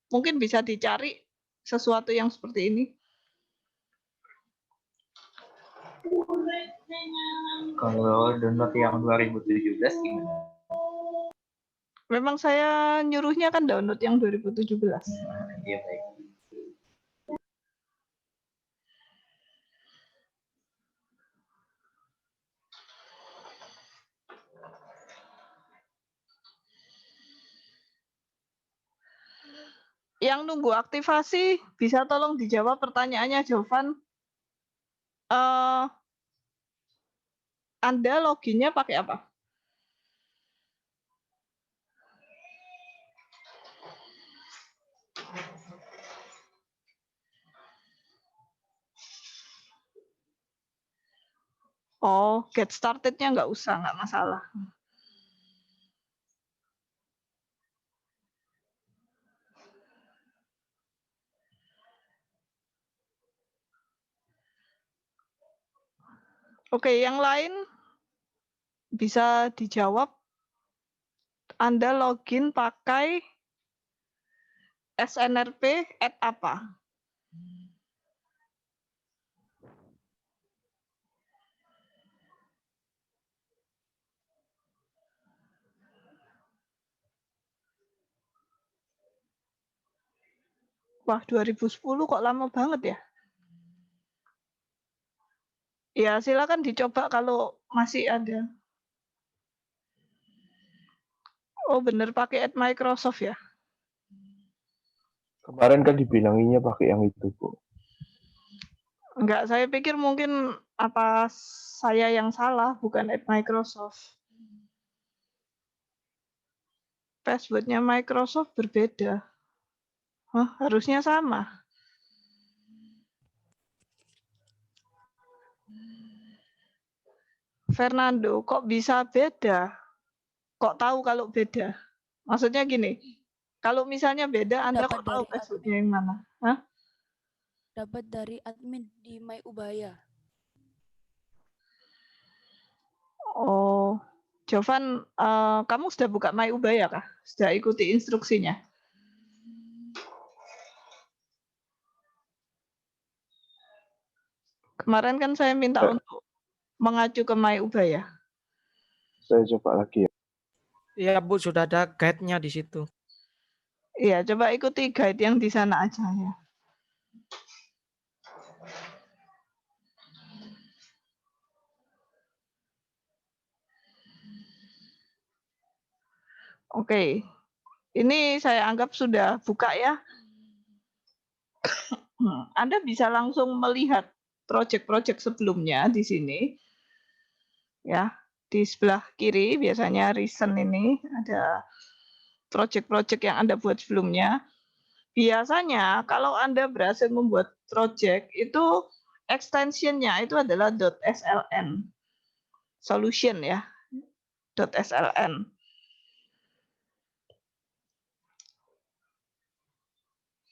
mungkin bisa dicari sesuatu yang seperti ini. Kalau download yang 2017 gimana? Memang saya nyuruhnya kan download yang 2017. Iya, baik. Yang nunggu aktivasi, bisa tolong dijawab pertanyaannya, Jovan. Anda loginnya pakai apa? Oh, get started-nya nggak usah, nggak masalah. Oke, yang lain bisa dijawab. Anda login pakai SNRP apa? Wah, 2010 kok lama banget ya? Ya, silakan dicoba kalau masih ada. Oh, bener pakai Microsoft ya? Kemarin kan dibilanginnya pakai yang itu, Bu. Enggak, saya pikir mungkin apa saya yang salah, bukan Microsoft. Passwordnya Microsoft berbeda. Hah, harusnya sama. Fernando, kok bisa beda? Kok tahu kalau beda? Maksudnya gini, kalau misalnya beda, Anda Dapat kok tahu dari passwordnya admin. yang mana? Hah? Dapat dari admin di My Ubaya. Oh, Jovan, kamu sudah buka My Ubaya kah? Sudah ikuti instruksinya? Kemarin kan saya minta untuk mengacu ke My Ubaya. Saya coba lagi ya. Iya Bu, sudah ada guide-nya di situ. Iya, coba ikuti guide yang di sana aja ya. Oke, ini saya anggap sudah buka ya. Anda bisa langsung melihat proyek-proyek sebelumnya di sini. Ya, di sebelah kiri biasanya recent ini ada proyek-proyek yang Anda buat sebelumnya. Biasanya kalau Anda berhasil membuat proyek itu extension-nya itu adalah .sln. Solution ya. .sln.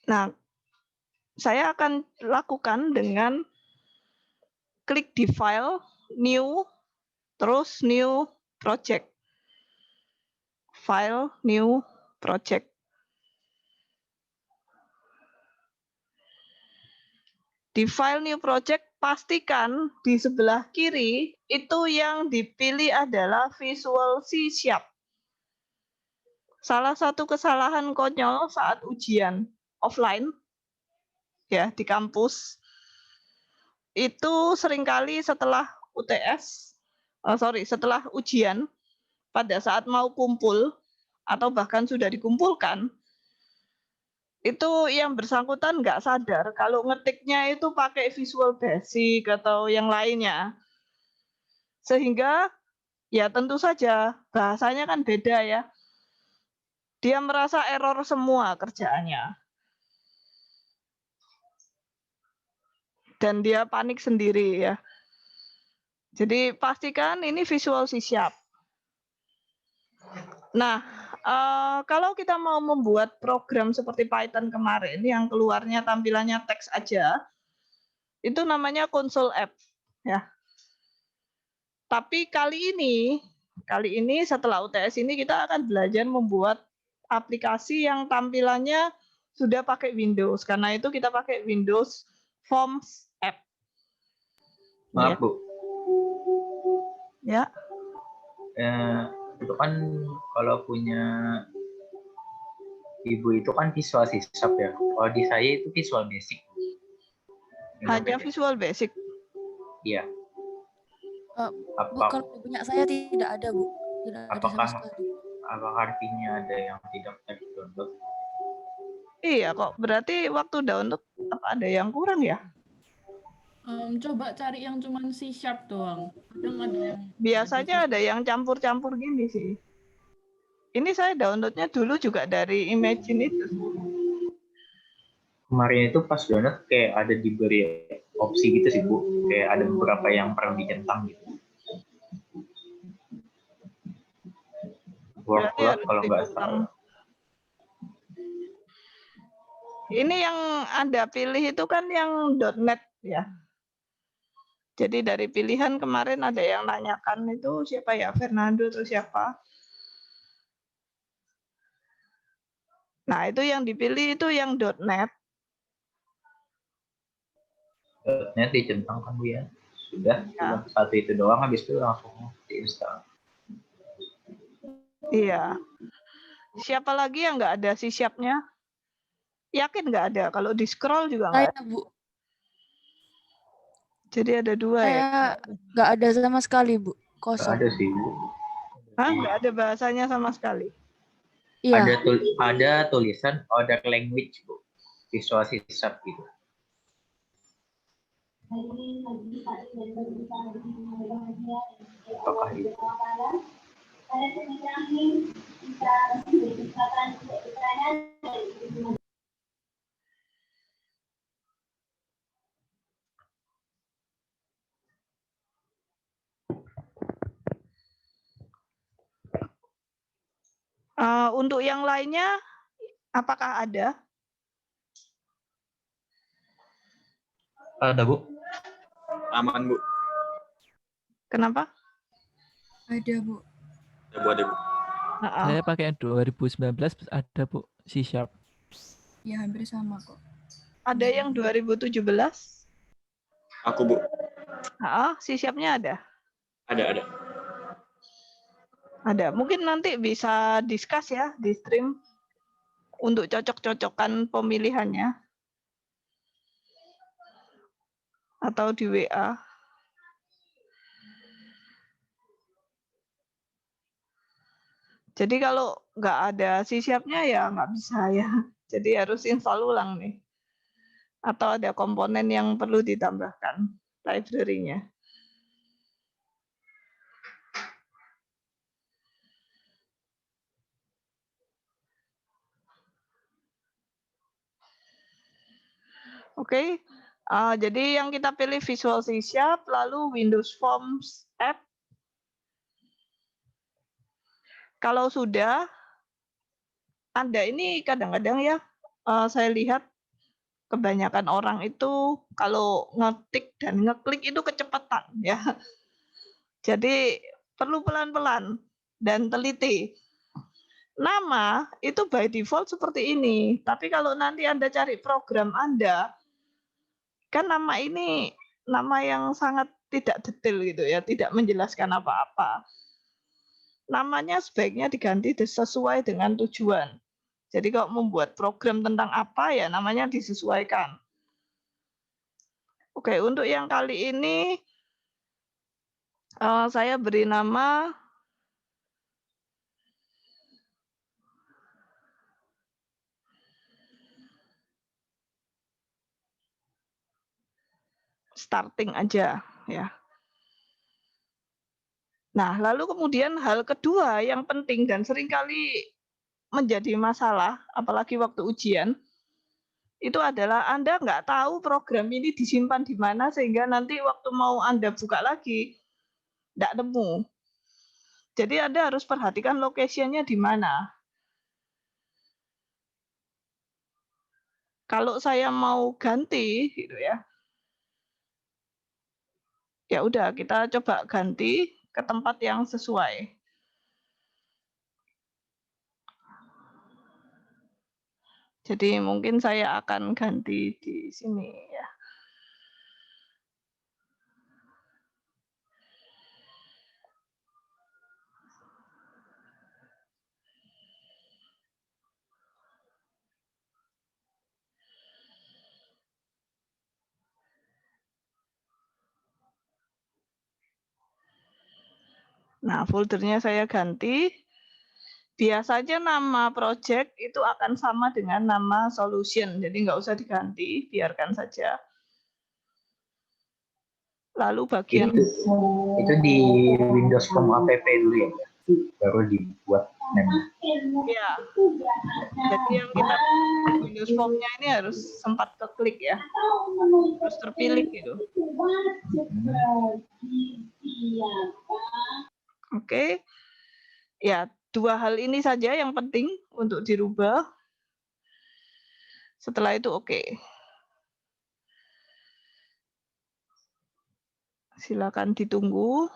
Nah, saya akan lakukan dengan klik di file, new, terus new project. File, new project. Di file new project, pastikan di sebelah kiri itu yang dipilih adalah Visual C#. Salah satu kesalahan konyol saat ujian offline ya di kampus itu seringkali setelah UTS, setelah ujian pada saat mau kumpul atau bahkan sudah dikumpulkan, itu yang bersangkutan nggak sadar kalau ngetiknya itu pakai Visual Basic atau yang lainnya. Sehingga ya tentu saja bahasanya kan beda ya. Dia merasa error semua kerjaannya. Dan dia panik sendiri ya. Jadi pastikan ini Visual C#. Nah, kalau kita mau membuat program seperti Python kemarin yang keluarnya tampilannya teks aja, itu namanya console app ya. Tapi kali ini setelah UTS ini kita akan belajar membuat aplikasi yang tampilannya sudah pakai Windows. Karena itu kita pakai Windows Forms app. Maaf Bu, Ya. itu kan kalau punya Ibu itu kan Visual C# ya. Kalau di saya itu Visual Basic. Hanya Visual Basic. Iya. Bu, kalau punya saya tidak ada Bu. Tidak ada sama sekali. Apakah artinya ada yang tidak bisa di-download? Iya kok, berarti waktu download ada yang kurang ya? Coba cari yang cuman C# doang. Kadang ada yang Biasanya ada yang campur-campur gini sih. Ini saya downloadnya dulu juga dari Imagine itu. Kemarin itu pas download kayak ada diberi opsi gitu sih Bu. Kayak ada beberapa yang perlu dicentang gitu. Workload kalau nggak salah. Ini yang Anda pilih itu kan yang .NET ya. Jadi dari pilihan kemarin ada yang nanyakan itu siapa ya, Fernando atau siapa. Nah, itu yang dipilih itu yang .NET. .NET dicentangkan Bu ya. Sudah, Ya. cuma satu itu doang, habis itu langsung diinstal. Iya. Siapa lagi yang nggak ada C-sharp-nya? Yakin nggak ada? Kalau di scroll juga nggak Saya, ada. Bu. Jadi ada 2 ya? Saya nggak ada sama sekali, Bu. Nggak Kosong. ada sih Bu. Hah? Nggak ada bahasanya sama sekali? Iya. Ada tulisan other language Bu. Visual C# gitu. Apakah itu? Untuk yang lainnya, apakah ada? Ada Bu. Aman, Bu. Kenapa? Ada, Bu. Ada, Bu. Saya pakai yang 2019 ada Bu, C#. Ya, hampir sama kok. Ada yang 2017? Aku, Bu. C-sharp-nya ada? Ada. Ada. Mungkin nanti bisa discuss ya di stream untuk cocok-cocokan pemilihannya. Atau di WA. Jadi kalau nggak ada C-sharp-nya ya nggak bisa ya. Jadi harus install ulang nih. Atau ada komponen yang perlu ditambahkan library-nya. Oke, jadi yang kita pilih Visual C#, lalu Windows Forms App. Kalau sudah, Anda ini kadang-kadang ya, saya lihat kebanyakan orang itu kalau ngetik dan ngeklik itu kecepatan ya. Jadi perlu pelan-pelan dan teliti. Nama itu by default seperti ini, tapi kalau nanti Anda cari program Anda, kan nama ini nama yang sangat tidak detail gitu ya, tidak menjelaskan apa-apa. Namanya sebaiknya diganti sesuai dengan tujuan. Jadi kalau membuat program tentang apa ya namanya disesuaikan. Oke, untuk yang kali ini saya beri nama starting aja ya. Nah, lalu kemudian hal kedua yang penting dan seringkali menjadi masalah, apalagi waktu ujian, itu adalah Anda nggak tahu program ini disimpan di mana sehingga nanti waktu mau Anda buka lagi, nggak nemu. Jadi Anda harus perhatikan location-nya di mana. Kalau saya mau ganti, gitu ya, ya udah kita coba ganti ke tempat yang sesuai. Jadi mungkin saya akan ganti di sini ya. Nah, foldernya saya ganti. Biasanya nama project itu akan sama dengan nama solution, jadi nggak usah diganti, biarkan saja. Lalu bagian Itu di Windows Form app dulu ya, baru dibuat nama. ya, jadi yang kita Windows Form-nya ini harus sempat keklik ya, terus terpilih gitu. Oke, ya 2 hal ini saja yang penting untuk dirubah. Setelah itu oke. Silakan ditunggu.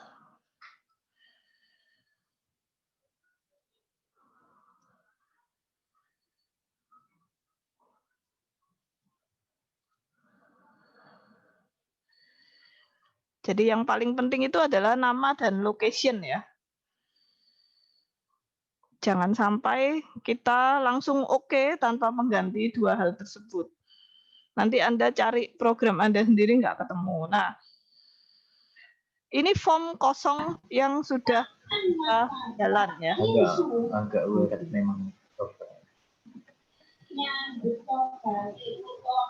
Jadi yang paling penting itu adalah nama dan location ya. Jangan sampai kita langsung oke tanpa mengganti dua hal tersebut. Nanti Anda cari program Anda sendiri nggak ketemu. Nah, ini form kosong yang sudah jalan ya. Agak berat memang.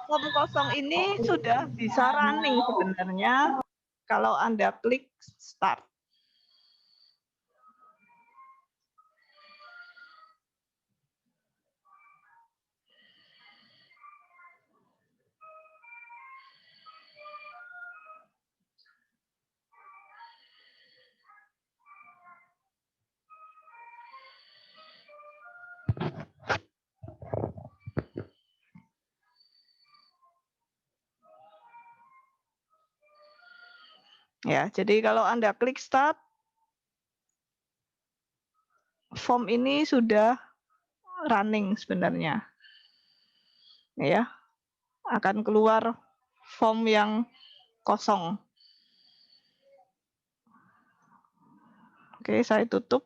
Form kosong ini sudah bisa running sebenarnya kalau Anda klik start. Ya, jadi kalau Anda klik start, form ini sudah running sebenarnya. Ya, akan keluar form yang kosong. Oke, saya tutup.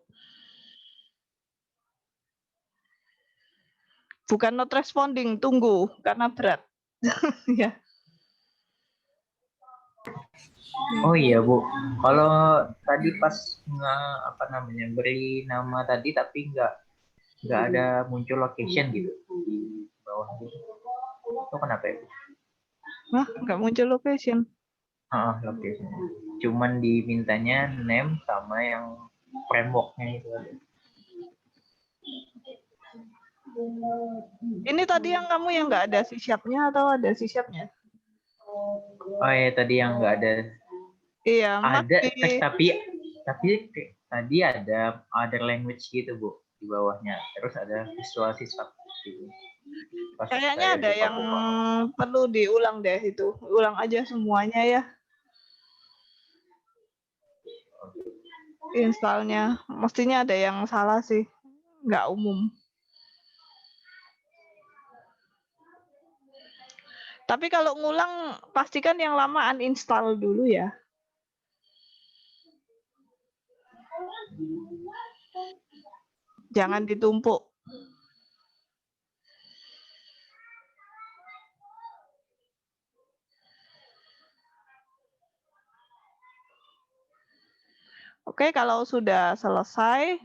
Bukan not responding, tunggu karena berat. Ya. Oh iya Bu, kalau tadi pas beri nama tadi tapi nggak ada muncul location gitu di bawah gitu. Itu kenapa ya Bu? Nah, nggak muncul location. Location. Cuman dimintanya name sama yang frameworknya itu ada. Ini tadi yang kamu yang nggak ada C-sharp-nya atau ada C-sharp-nya? Oh ya tadi yang nggak ada. Iya, Ada teks tapi tadi ada other language gitu Bu di bawahnya. Terus ada visual C# gitu. Kayaknya ada yang perlu diulang deh itu. Ulang aja semuanya ya. Installnya. Mestinya ada yang salah sih. Nggak umum. Tapi kalau ngulang, pastikan yang lama uninstall dulu ya. Jangan ditumpuk. Oke, kalau sudah selesai,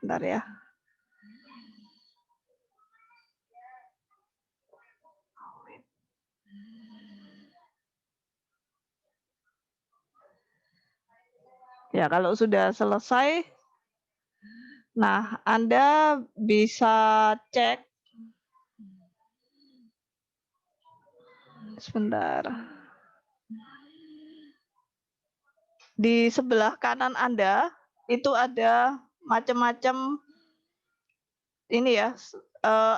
bentar ya. Ya, kalau sudah selesai, nah Anda bisa cek. Sebentar. Di sebelah kanan Anda itu ada macam-macam ini ya,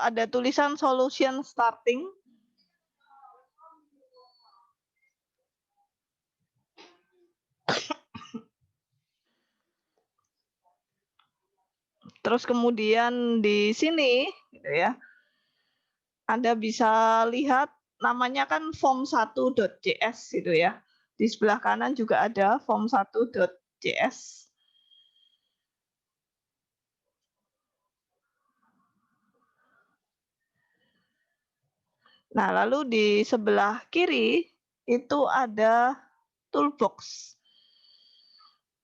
ada tulisan solution starting. Terus kemudian di sini gitu ya. Anda bisa lihat namanya kan form1.js gitu ya. Di sebelah kanan juga ada form1.js. Nah, lalu di sebelah kiri itu ada toolbox.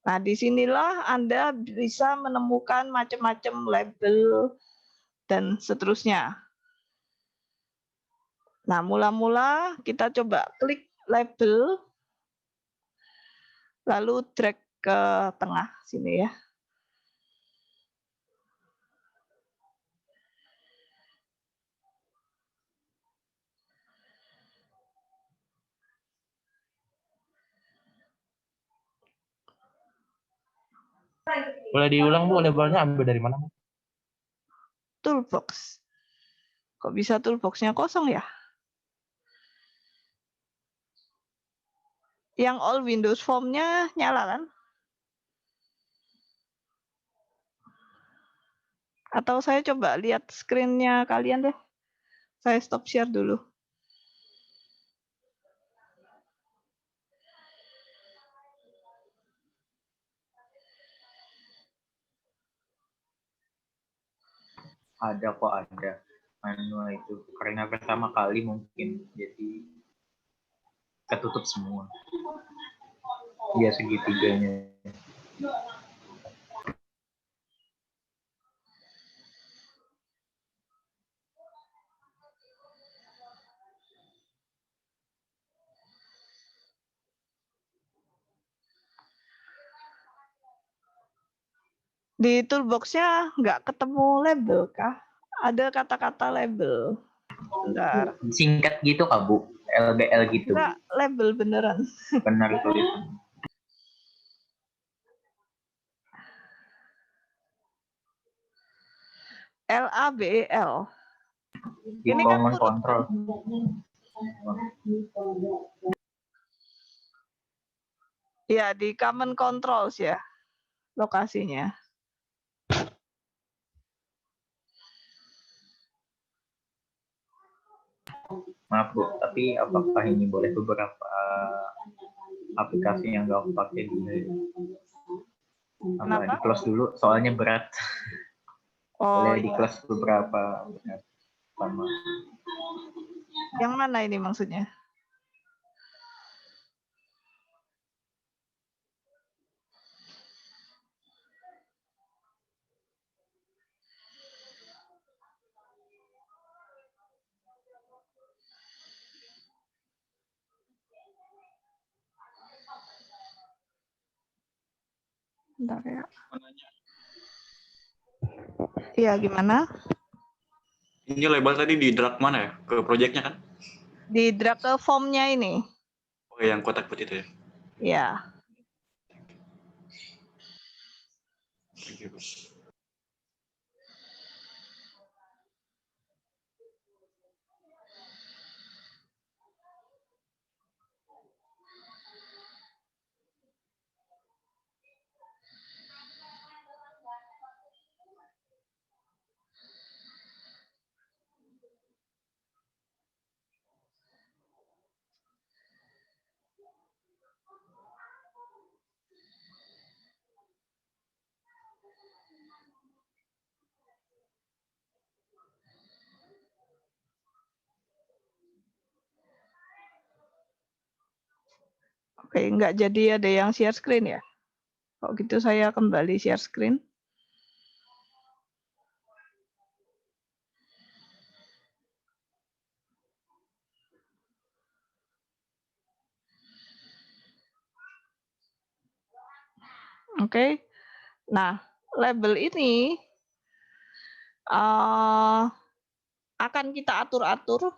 Nah, disinilah Anda bisa menemukan macam-macam label dan seterusnya. Nah, mula-mula kita coba klik label, lalu drag ke tengah sini ya. Boleh diulang Bu, labelnya ambil dari mana Bu? Toolbox. Kok bisa toolbox-nya kosong ya? Yang all Windows form-nya nyala kan? Atau saya coba lihat screen-nya kalian deh. Saya stop share dulu. Ada kok, ada. Manual itu karena pertama kali mungkin jadi ketutup semua. Dia segitiganya. Di toolbox-nya nggak ketemu label kah? Ada kata-kata label. Bentar. Singkat gitu kak Bu, LBL gitu. Enggak, label beneran. Benar tulisan. LABEL. Di Ini kan command urut. control. Ya, di common controls ya lokasinya. Maaf Bu, tapi apakah ini boleh beberapa aplikasi yang nggak pakai di Kenapa? di close dulu, soalnya berat. Oh, Boleh di close beberapa sama. yang mana ini maksudnya? Bentar ya. Iya, gimana? Ini label tadi di drag mana ya? Ke projectnya kan? Di drag ke form-nya ini. Oh, yang kotak putih itu ya? Ya. Thank you, Bos. Oke, nggak jadi ada yang share screen ya? Kok gitu saya kembali share screen. Oke. Nah, label ini akan kita atur-atur.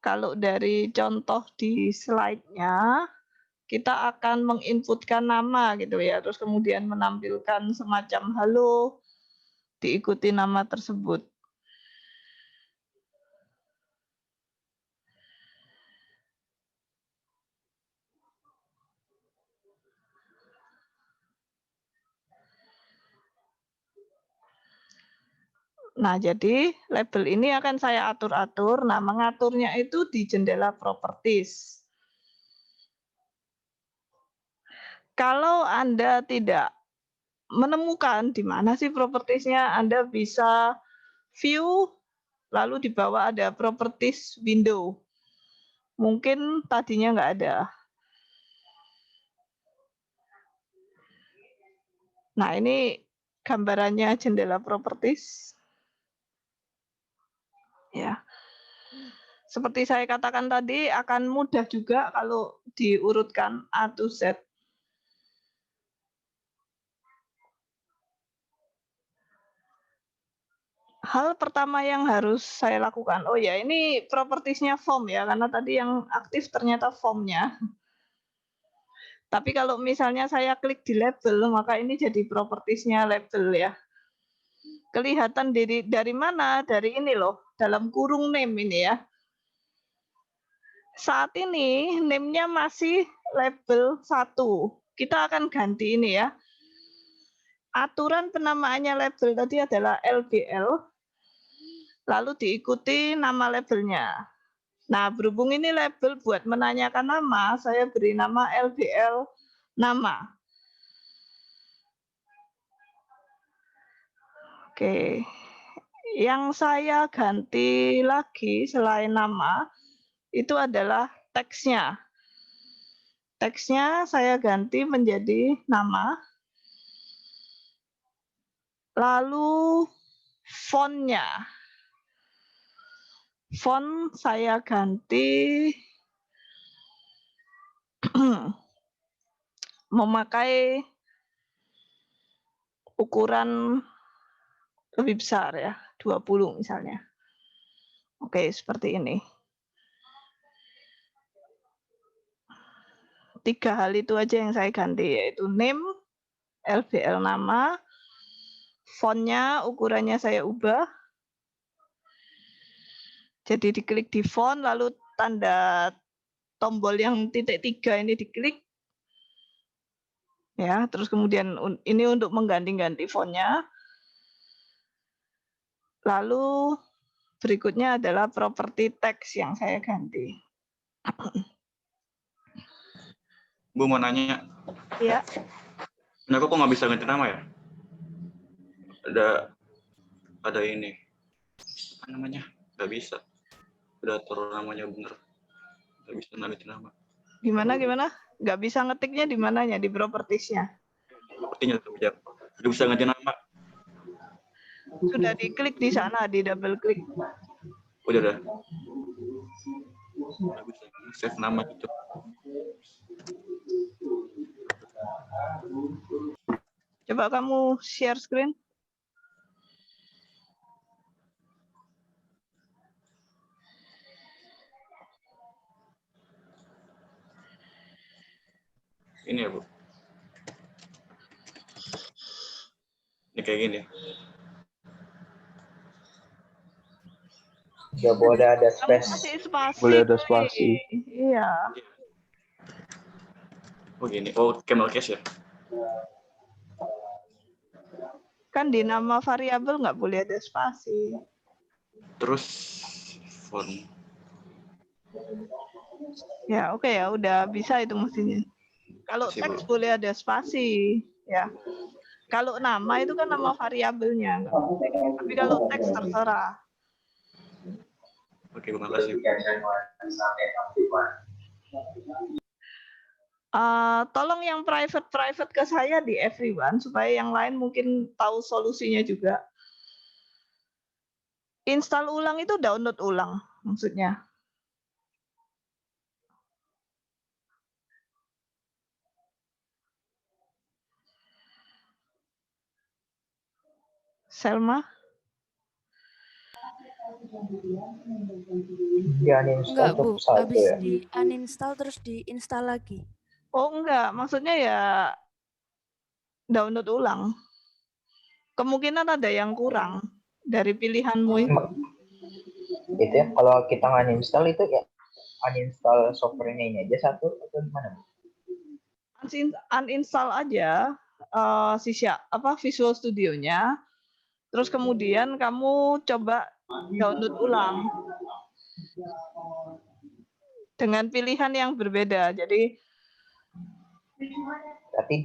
Kalau dari contoh di slide-nya, kita akan menginputkan nama gitu ya, terus kemudian menampilkan semacam halo, diikuti nama tersebut. Nah, jadi label ini akan saya atur-atur. Nah, mengaturnya itu di jendela properties. Kalau Anda tidak menemukan di mana sih propertiesnya, Anda bisa view, lalu di bawah ada properties window. Mungkin tadinya nggak ada. Nah, ini gambarannya jendela properties. Ya. Seperti saya katakan tadi, akan mudah juga kalau diurutkan A to Z. Hal pertama yang harus saya lakukan, oh ya ini propertiesnya form ya, karena tadi yang aktif ternyata formnya. Tapi kalau misalnya saya klik di label, maka ini jadi propertiesnya label ya. Kelihatan dari mana? Dari ini loh, dalam kurung name ini ya. Saat ini name-nya masih label 1. Kita akan ganti ini ya. Aturan penamaannya label tadi adalah LBL, lalu diikuti nama labelnya. Nah, berhubung ini label buat menanyakan nama, saya beri nama LBL nama. Oke, yang saya ganti lagi selain nama, itu adalah teksnya. Teksnya saya ganti menjadi nama. Lalu fontnya. Font saya ganti memakai ukuran lebih besar ya, 20 misalnya. Oke, seperti ini. 3 hal itu aja yang saya ganti, yaitu name, LBL nama, fontnya ukurannya saya ubah. Jadi diklik di font, lalu tanda tombol yang titik 3 ini diklik. Ya, terus kemudian ini untuk mengganti-ganti fontnya. Lalu berikutnya adalah properti teks yang saya ganti. Bu mau nanya, Ya, kenapa kok nggak bisa ganti nama ya? Ada ini, apa namanya? Nggak bisa. Udah taruh namanya bener, nggak bisa ganti nama. gimana? Nggak bisa ngetiknya di mananya, di propertiesnya. Sepertinya tuh ya, nggak bisa ganti nama. Sudah diklik di sana, di double klik. Udah. Nggak bisa save nama gitu. Coba kamu share screen. Ini ya Bu. Ini kayak gini ya. Nggak boleh ada space. Masih spasi. Boleh ada spasi. Iya. Oh gini, oh camel case ya. Kan di nama variabel nggak boleh ada spasi. Terus font. Ya, oke ya, udah bisa itu mestinya. Kalau Masih, teks Bu. boleh ada spasi, ya. Kalau nama itu kan nama variabelnya. Tapi kalau teks terserah. Oke, terima kasih. Tolong yang private ke saya di everyone supaya yang lain mungkin tahu solusinya juga. Install ulang itu download ulang maksudnya. Selma? Ya, uninstall Enggak, Bu. cukup satu Habis ya. di uninstall terus diinstal lagi. Oh enggak, maksudnya ya download ulang. Kemungkinan ada yang kurang dari pilihanmu itu. Itu ya, kalau kita uninstall itu ya uninstall software-nya ini aja satu atau gimana? Uninstall aja Visual Studio-nya. Terus kemudian kamu coba download ulang dengan pilihan yang berbeda. Jadi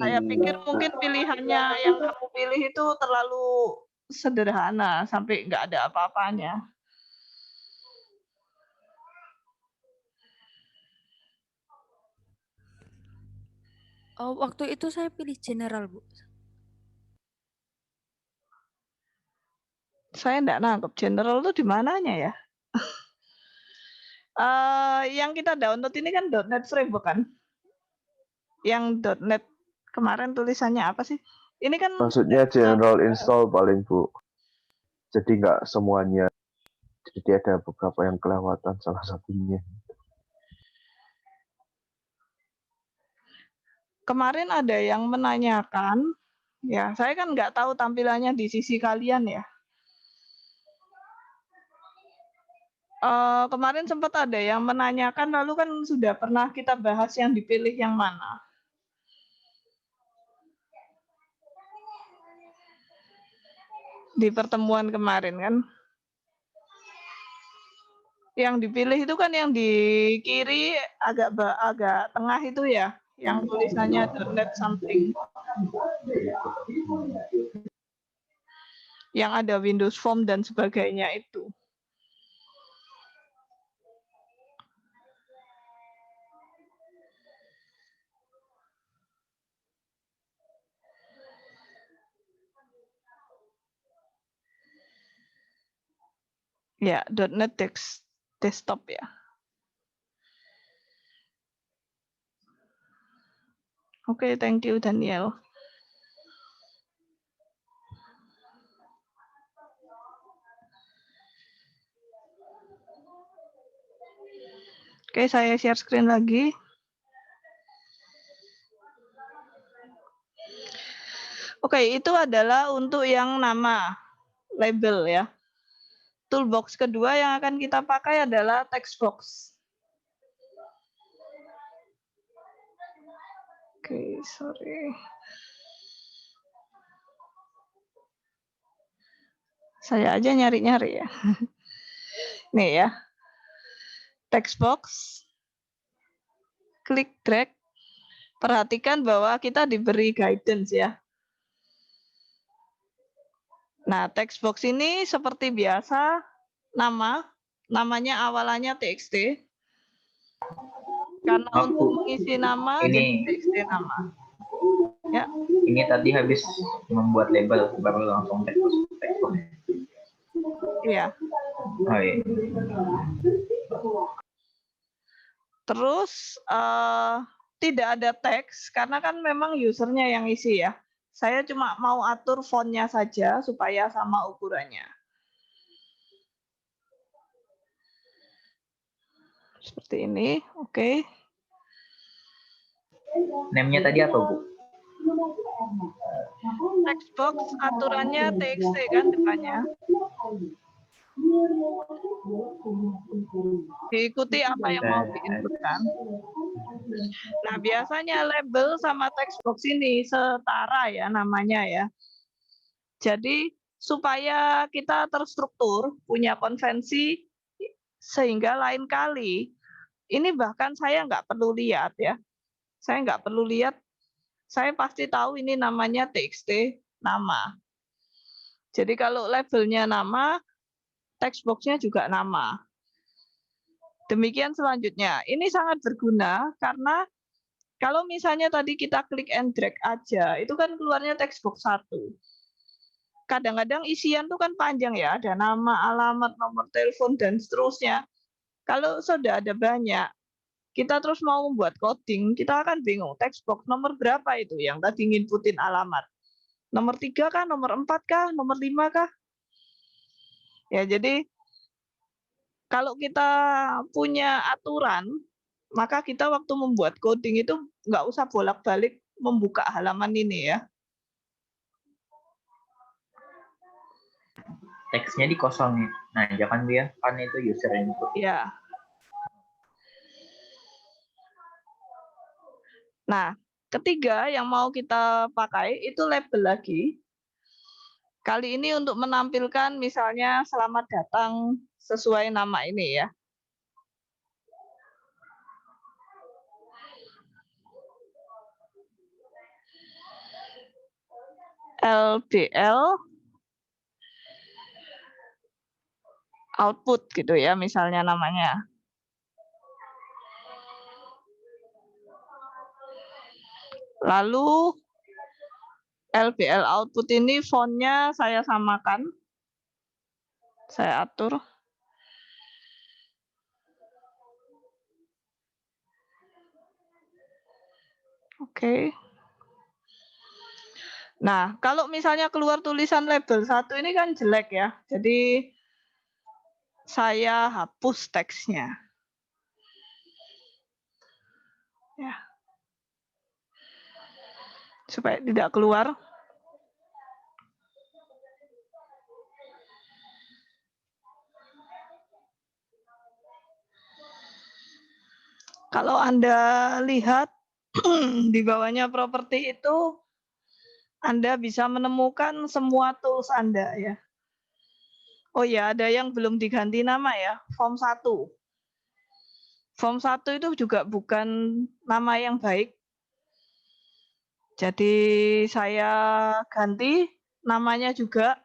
saya pikir mungkin pilihannya yang kamu pilih itu terlalu sederhana sampai nggak ada apa-apanya. Oh, waktu itu saya pilih general, Bu. Saya nggak nangkep general itu di mananya ya? Yang kita download ini kan .NET Framework kan? Yang .NET kemarin tulisannya apa sih? Ini kan Maksudnya general install paling Bu. Jadi nggak semuanya. Jadi ada beberapa yang kelewatan salah satunya. kemarin ada yang menanyakan, ya saya kan nggak tahu tampilannya di sisi kalian ya. Kemarin sempat ada yang menanyakan, lalu kan sudah pernah kita bahas yang dipilih yang mana. Di pertemuan kemarin kan. Yang dipilih itu kan yang di kiri agak tengah itu ya, yang tulisannya .NET something. Yang ada Windows Form dan sebagainya itu. Ya, .NET desktop ya. Oke, thank you Daniel. Oke, saya share screen lagi. Oke, itu adalah untuk yang nama, label ya. Toolbox kedua yang akan kita pakai adalah text box. Oke, sorry. Saya aja nyari-nyari ya. Nih ya. Text box. Klik drag. Perhatikan bahwa kita diberi guidance ya. Nah, text box ini seperti biasa namanya awalannya txt. Karena untuk mengisi nama jadi txt nama. Ya. Ini tadi habis membuat label baru langsung text box. Iya. Oh iya. Terus tidak ada teks karena kan memang usernya yang isi ya. Saya cuma mau atur fontnya saja supaya sama ukurannya. Seperti ini, oke. Name-nya tadi apa, Bu? Text box aturannya txt kan depannya. Diikuti apa yang mau diinputkan. Nah, biasanya label sama text box ini setara ya namanya ya. Jadi supaya kita terstruktur, punya konvensi, sehingga lain kali, ini bahkan saya nggak perlu lihat ya. Saya nggak perlu lihat, saya pasti tahu ini namanya txt, nama. Jadi kalau labelnya nama, text box-nya juga nama. Demikian selanjutnya. Ini sangat berguna karena kalau misalnya tadi kita klik and drag aja, itu kan keluarnya text box 1. Kadang-kadang isian itu kan panjang ya, ada nama, alamat, nomor telepon, dan seterusnya. Kalau sudah ada banyak, kita terus mau membuat coding, kita akan bingung, text box nomor berapa itu yang tadi nginputin alamat. Nomor 3 kah, nomor 4 kah, nomor 5 kah? Ya, jadi kalau kita punya aturan, maka kita waktu membuat coding itu nggak usah bolak-balik membuka halaman ini ya. Teksnya dikosongin. Nah, jangan dia kan itu user input. Ya. Nah, ketiga yang mau kita pakai itu label lagi. Kali ini untuk menampilkan misalnya selamat datang sesuai nama ini ya. LBL output gitu ya misalnya namanya. Lalu LBL output ini fontnya saya samakan. Saya atur. Oke. Nah, kalau misalnya keluar tulisan label 1 ini kan jelek ya. Jadi saya hapus teksnya. Ya. Supaya tidak keluar. Kalau Anda lihat di bawahnya properti itu, Anda bisa menemukan semua tools Anda ya. Oh ya, ada yang belum diganti nama ya, form 1. Form 1 itu juga bukan nama yang baik. Jadi saya ganti namanya juga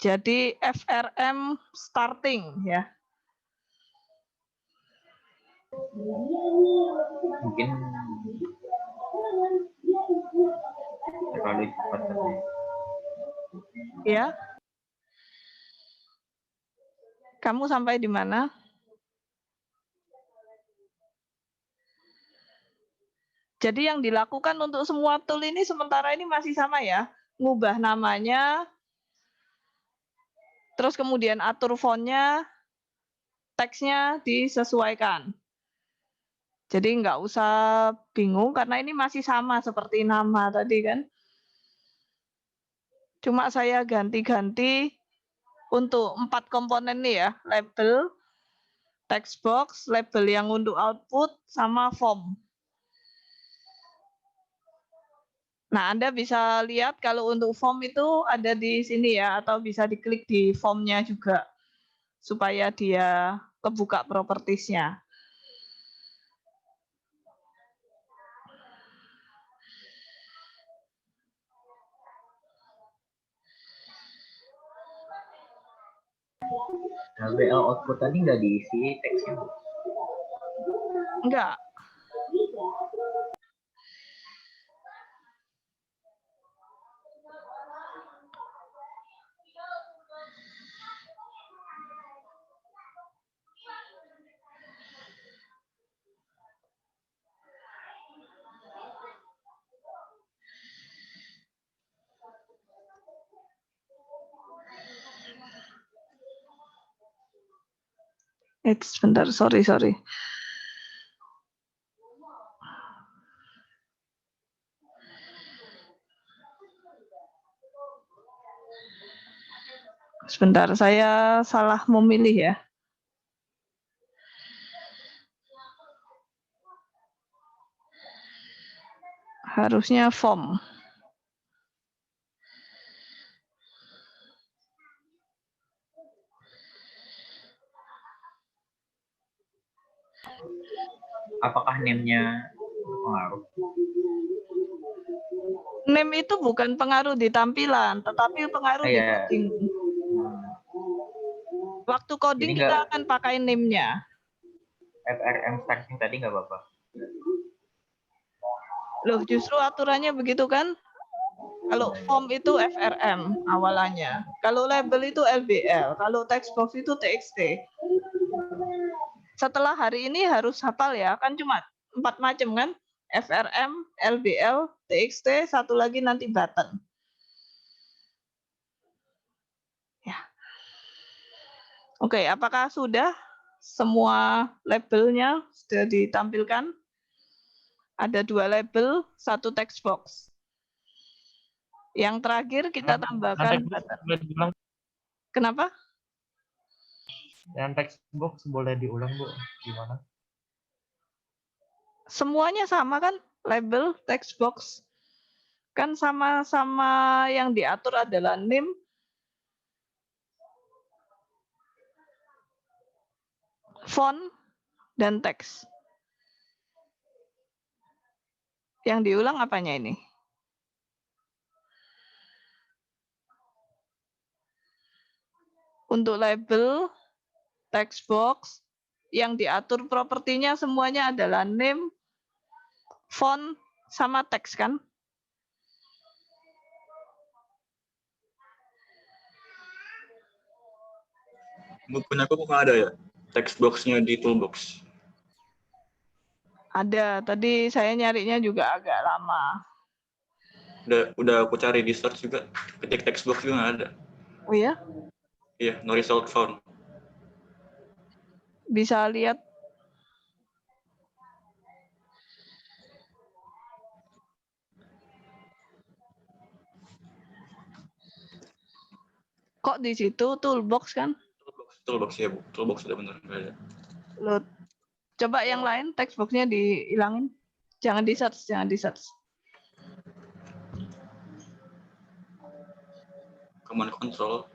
jadi FRM starting ya. Mungkin terlalu cepat katanya. Ya. Kamu sampai di mana? Jadi yang dilakukan untuk semua tool ini sementara ini masih sama ya. Ngubah namanya, terus kemudian atur fontnya, teksnya disesuaikan. Jadi nggak usah bingung karena ini masih sama seperti nama tadi kan. Cuma saya ganti-ganti untuk 4 komponen nih ya, label, text box, label yang untuk output, sama form. Nah, Anda bisa lihat kalau untuk form itu ada di sini ya, atau bisa diklik di formnya juga, supaya dia kebuka propertiesnya. Nah, WL output tadi nggak diisi teksnya. Enggak. Sebentar, sorry. Sebentar, saya salah memilih ya. Harusnya form. Apakah name-nya berpengaruh? Name itu bukan pengaruh di tampilan, tetapi pengaruh di coding. Waktu coding kita akan pakai name-nya. FRM starting tadi nggak apa-apa. Loh, justru aturannya begitu kan? Kalau form itu FRM awalannya. Kalau label itu LBL. Kalau text box itu TXT. Setelah hari ini harus hafal ya. Kan cuma 4 macam kan? FRM, LBL, TXT, satu lagi nanti button. Ya. Oke, apakah sudah semua labelnya sudah ditampilkan? Ada 2 label, 1 text box. Yang terakhir kita tambahkan button. Kenapa? Yang text box boleh diulang, Bu. Gimana? Semuanya sama kan? Label, text box. Kan sama-sama yang diatur adalah name, font, dan teks. Yang diulang apanya ini? Untuk label, text box, yang diatur propertinya semuanya adalah name, font, sama teks kan? Punya aku bukan ada ya text box-nya di toolbox. Ada, tadi saya nyarinya juga agak lama. Udah aku cari di search juga, ketik text box juga nggak ada. Oh ya? Iya, no result found. Bisa lihat. Kok di situ toolbox kan? Toolbox ya, Bu. Toolbox sudah benar nggak ada. Load. Coba yang lain textbooknya dihilangin. Jangan di search, jangan di search. Command control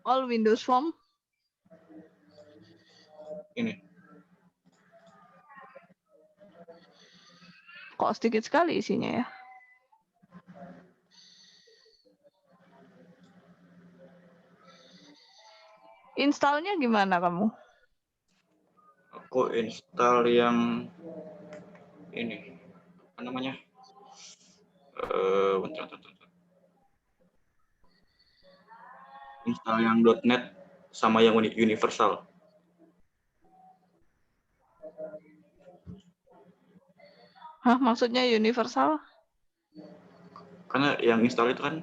All Windows Form. ini. Kok sedikit sekali isinya ya? Installnya gimana kamu? Aku install yang ini. Apa namanya? Bentar. Install yang .NET sama yang universal. Hah, maksudnya universal? Karena yang install itu kan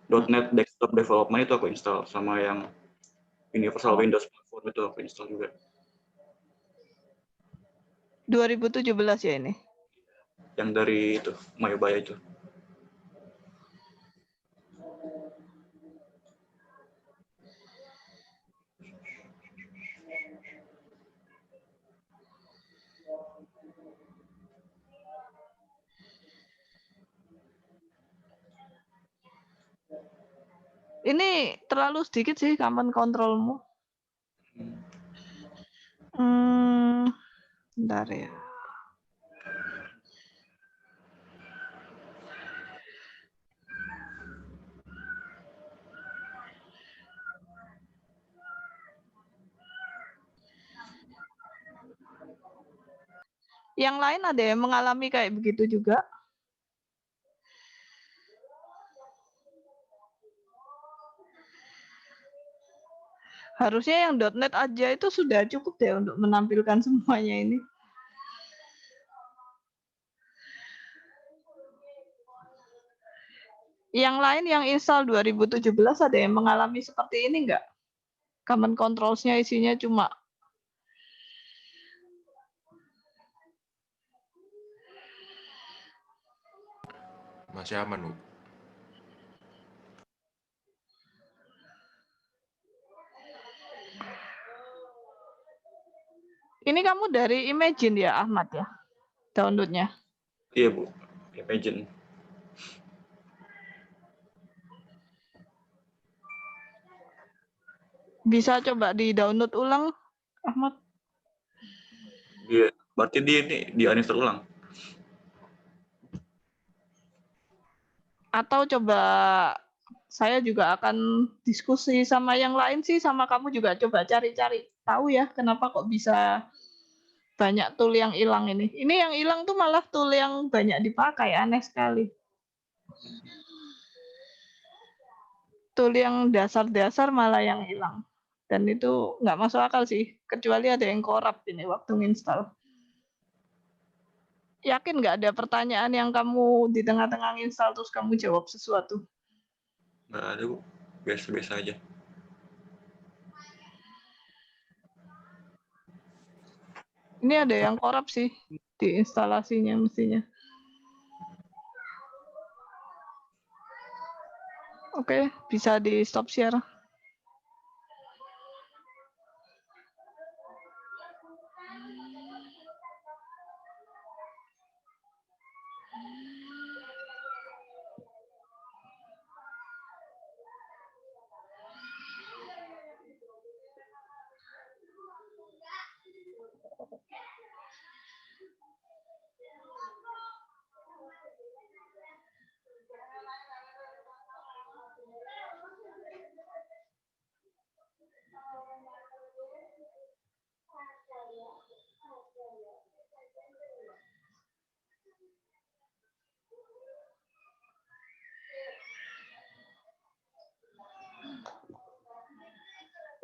.NET Desktop Development itu aku install, sama yang Universal Windows Platform itu aku install juga. 2017 ya ini? Yang dari itu, Mayobaya itu. Ini terlalu sedikit sih command controlmu. Bentar ya. Yang lain ada yang mengalami kayak begitu juga? Harusnya yang .NET aja itu sudah cukup deh untuk menampilkan semuanya ini. Yang lain yang install 2017 ada yang mengalami seperti ini enggak? Command controls-nya isinya cuma Masih aman, Bu. ini kamu dari Imagine ya, Ahmad ya? Downloadnya. Iya, Bu. Imagine. Bisa coba di-download ulang, Ahmad? Iya, berarti dia ini di-uninstall ulang. Atau coba saya juga akan diskusi sama yang lain sih, sama kamu juga coba cari-cari tahu ya kenapa kok bisa banyak tool yang hilang ini. Ini yang hilang tuh malah tool yang banyak dipakai, aneh sekali. Tool yang dasar-dasar malah yang hilang. Dan itu nggak masuk akal sih, kecuali ada yang korup ini waktu nginstal. Yakin nggak ada pertanyaan yang kamu di tengah-tengah nginstal terus kamu jawab sesuatu? Nggak ada, Bu. Biasa-biasa aja. Ini ada yang korup sih di instalasinya mestinya. Oke, bisa di stop share.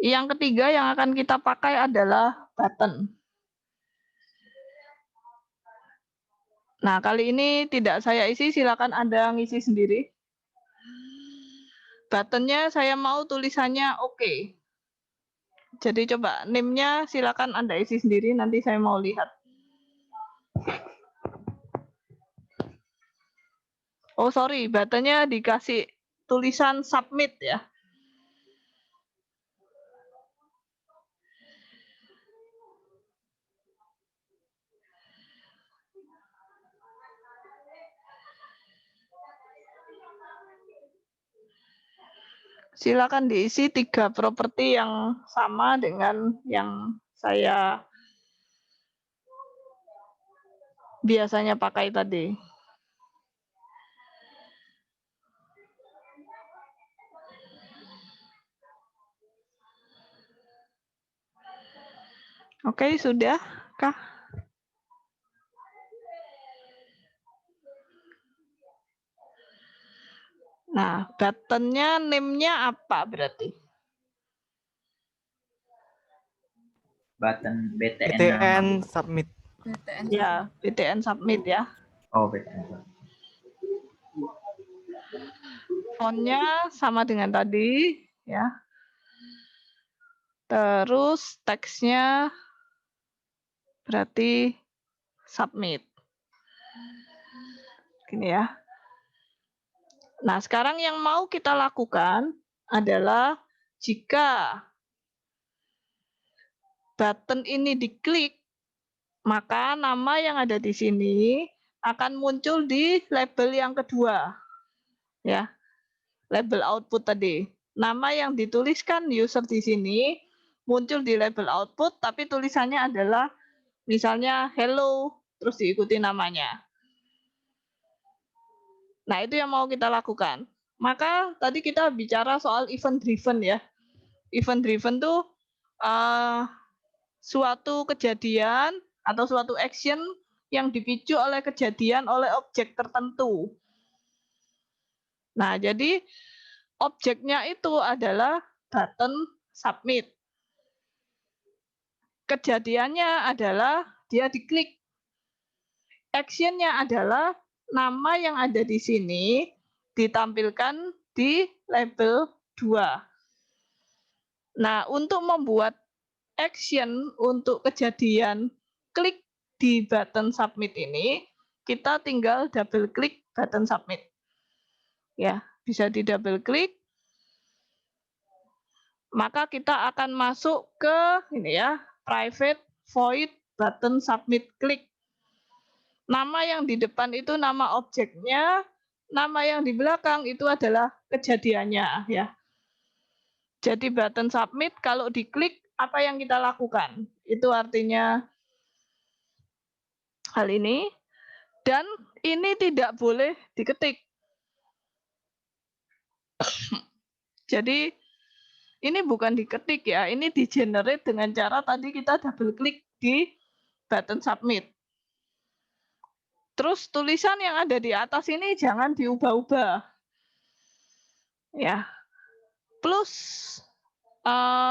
Yang ketiga yang akan kita pakai adalah button. Nah, kali ini tidak saya isi, silakan Anda ngisi sendiri. Buttonnya saya mau tulisannya oke. Jadi coba name-nya silakan Anda isi sendiri, nanti saya mau lihat. Oh sorry, buttonnya dikasih tulisan submit ya. Silakan diisi 3 properti yang sama dengan yang saya biasanya pakai tadi. Oke, sudah kah? Nah, buttonnya name-nya apa berarti? Button BTN, BTN nama. submit. BTN. Ya, BTN submit ya. Oh, BTN. Font-nya sama dengan tadi ya. Terus teksnya berarti submit. Gini ya. Nah, sekarang yang mau kita lakukan adalah jika button ini diklik, maka nama yang ada di sini akan muncul di label yang kedua. Ya. Label output tadi. Nama yang dituliskan user di sini muncul di label output, tapi tulisannya adalah misalnya hello, terus diikuti namanya. Nah, itu yang mau kita lakukan. Maka tadi kita bicara soal event driven ya. Event driven tuh suatu kejadian atau suatu action yang dipicu oleh kejadian oleh objek tertentu. Nah, jadi objeknya itu adalah button submit. Kejadiannya adalah dia diklik. Action-nya adalah nama yang ada di sini ditampilkan di label 2. Nah, untuk membuat action untuk kejadian klik di button submit ini, kita tinggal double klik button submit. Ya, bisa di double klik. Maka kita akan masuk ke ini ya, private void button submit click. Nama yang di depan itu nama objeknya, nama yang di belakang itu adalah kejadiannya ya. Jadi button submit kalau diklik apa yang kita lakukan? Itu artinya hal ini, dan ini tidak boleh diketik. Jadi ini bukan diketik ya, ini di generate dengan cara tadi kita double klik di button submit. Terus tulisan yang ada di atas ini jangan diubah-ubah. Ya. Plus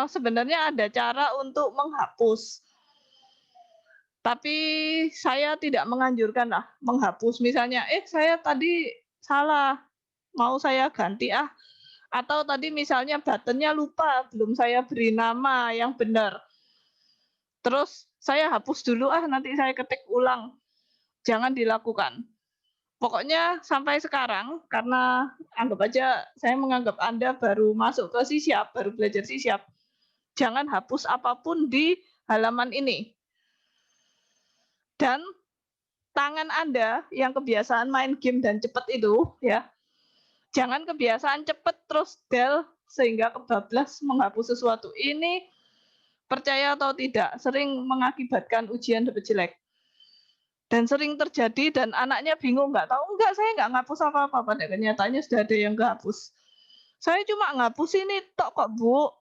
sebenarnya ada cara untuk menghapus. Tapi saya tidak menganjurkan lah menghapus. Misalnya, saya tadi salah, mau saya ganti ah. Atau tadi misalnya buttonnya lupa, belum saya beri nama yang benar. Terus saya hapus dulu ah, nanti saya ketik ulang. Jangan dilakukan. Pokoknya sampai sekarang, karena anggap aja saya menganggap Anda baru masuk ke C#, baru belajar C#, jangan hapus apapun di halaman ini. Dan tangan Anda yang kebiasaan main game dan cepat itu, ya, jangan kebiasaan cepat terus del sehingga kebablas menghapus sesuatu. Ini percaya atau tidak, sering mengakibatkan ujian dapat jelek. Dan sering terjadi dan anaknya bingung, nggak tahu, enggak saya nggak ngapus apa-apa, pada kenyataannya sudah ada yang kehapus. Saya cuma ngapus ini tok kok Bu.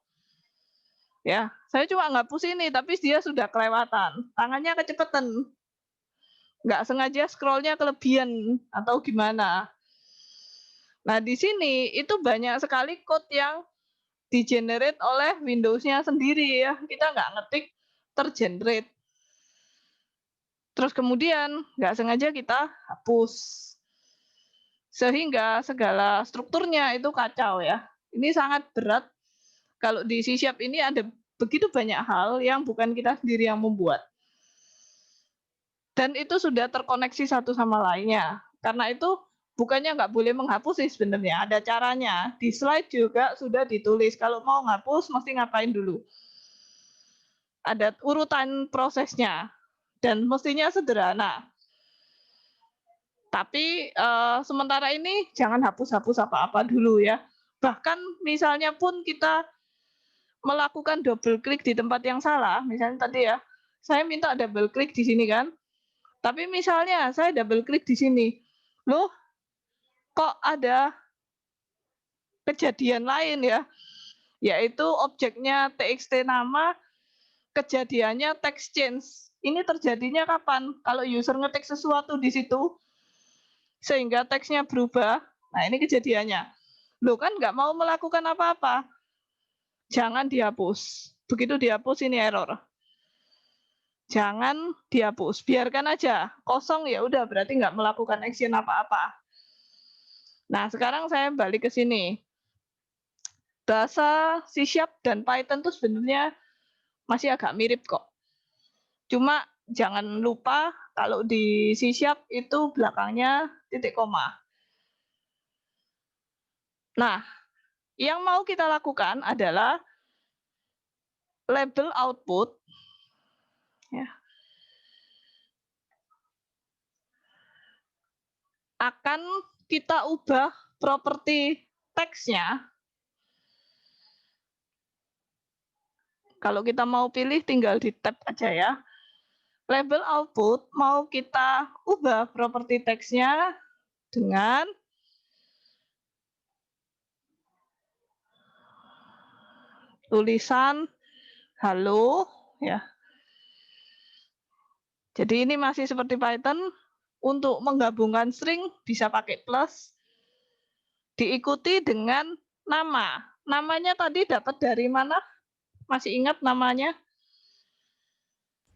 Ya, saya cuma ngapus ini tapi dia sudah kelewatan, tangannya kecepatan. Nggak sengaja scrollnya kelebihan atau gimana. Nah, di sini itu banyak sekali code yang di-generate oleh Windows-nya sendiri ya. Kita nggak ngetik tergenerate. Terus kemudian nggak sengaja kita hapus. Sehingga segala strukturnya itu kacau ya. Ini sangat berat. Kalau di C# ini ada begitu banyak hal yang bukan kita sendiri yang membuat. Dan itu sudah terkoneksi satu sama lainnya. Karena itu bukannya nggak boleh menghapus sih sebenarnya. Ada caranya. Di slide juga sudah ditulis. Kalau mau ngapus mesti ngapain dulu. Ada urutan prosesnya. Dan mestinya sederhana. Tapi sementara ini jangan hapus-hapus apa-apa dulu ya. Bahkan misalnya pun kita melakukan double klik di tempat yang salah, misalnya tadi ya, saya minta double klik di sini kan, tapi misalnya saya double klik di sini, loh kok ada kejadian lain ya, yaitu objeknya txt nama, kejadiannya text change. Ini terjadinya kapan? Kalau user ngetik sesuatu di situ, sehingga teksnya berubah, nah ini kejadiannya. Loh kan nggak mau melakukan apa-apa, jangan dihapus. Begitu dihapus ini error. Jangan dihapus, biarkan aja kosong, ya udah berarti nggak melakukan action apa-apa. Nah sekarang saya balik ke sini. Bahasa C# dan Python itu sebenarnya masih agak mirip kok. Cuma jangan lupa kalau di C# itu belakangnya titik koma. Nah, yang mau kita lakukan adalah label output ya, akan kita ubah properti teksnya. Kalau kita mau pilih tinggal di tab aja ya. Label output mau kita ubah properti teksnya dengan tulisan halo ya. Jadi ini masih seperti Python, untuk menggabungkan string bisa pakai plus, diikuti dengan nama. Namanya tadi dapat dari mana? Masih ingat namanya?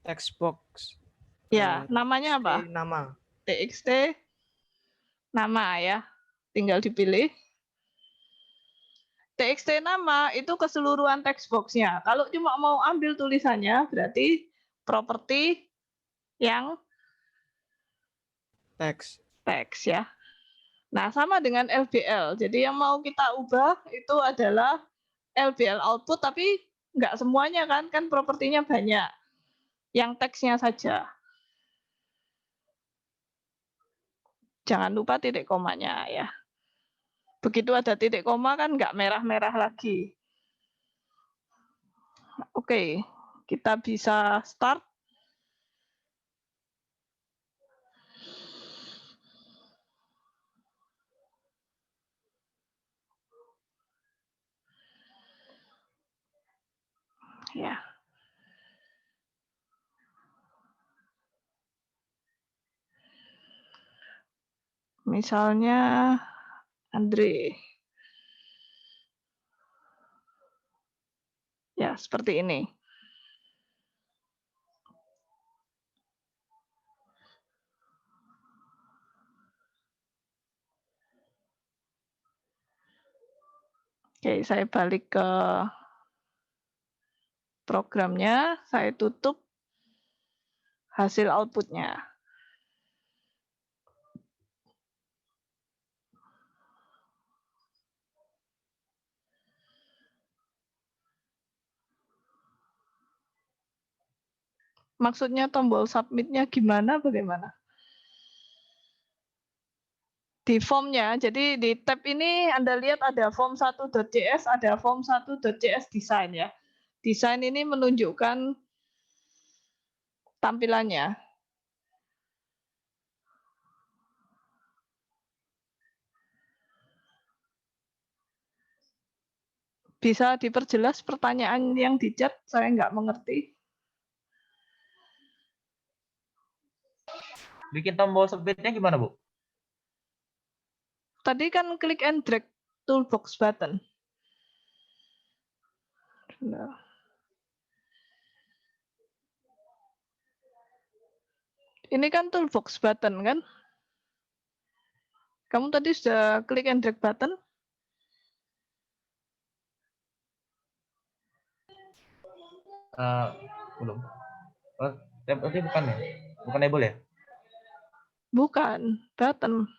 Text box. Ya, namanya apa? Nama. txt nama ya. Tinggal dipilih. txt nama itu keseluruhan text box-nya. Kalau cuma mau ambil tulisannya, berarti properti yang Teks. teks ya. Nah, sama dengan LBL. Jadi yang mau kita ubah itu adalah LBL output, tapi nggak semuanya kan propertinya banyak. Yang teksnya saja. Jangan lupa titik komanya ya. Begitu ada titik koma kan nggak merah-merah lagi. Oke, kita bisa start. Ya. Misalnya Andre. Ya, seperti ini. Oke, saya balik ke programnya, saya tutup hasil outputnya. Maksudnya tombol submit-nya gimana, bagaimana? Di formnya, jadi di tab ini Anda lihat ada form1.js, ada form1.js design ya. Desain ini menunjukkan tampilannya. Bisa diperjelas pertanyaan yang di chat, saya nggak mengerti. Bikin tombol submit-nya gimana, Bu? Tadi kan klik and drag toolbox button. Nah. Ini kan toolbox button kan? Kamu tadi sudah klik and drag button? Belum. Oh, tapi bukan ya? Bukan label ya? Bukan, button.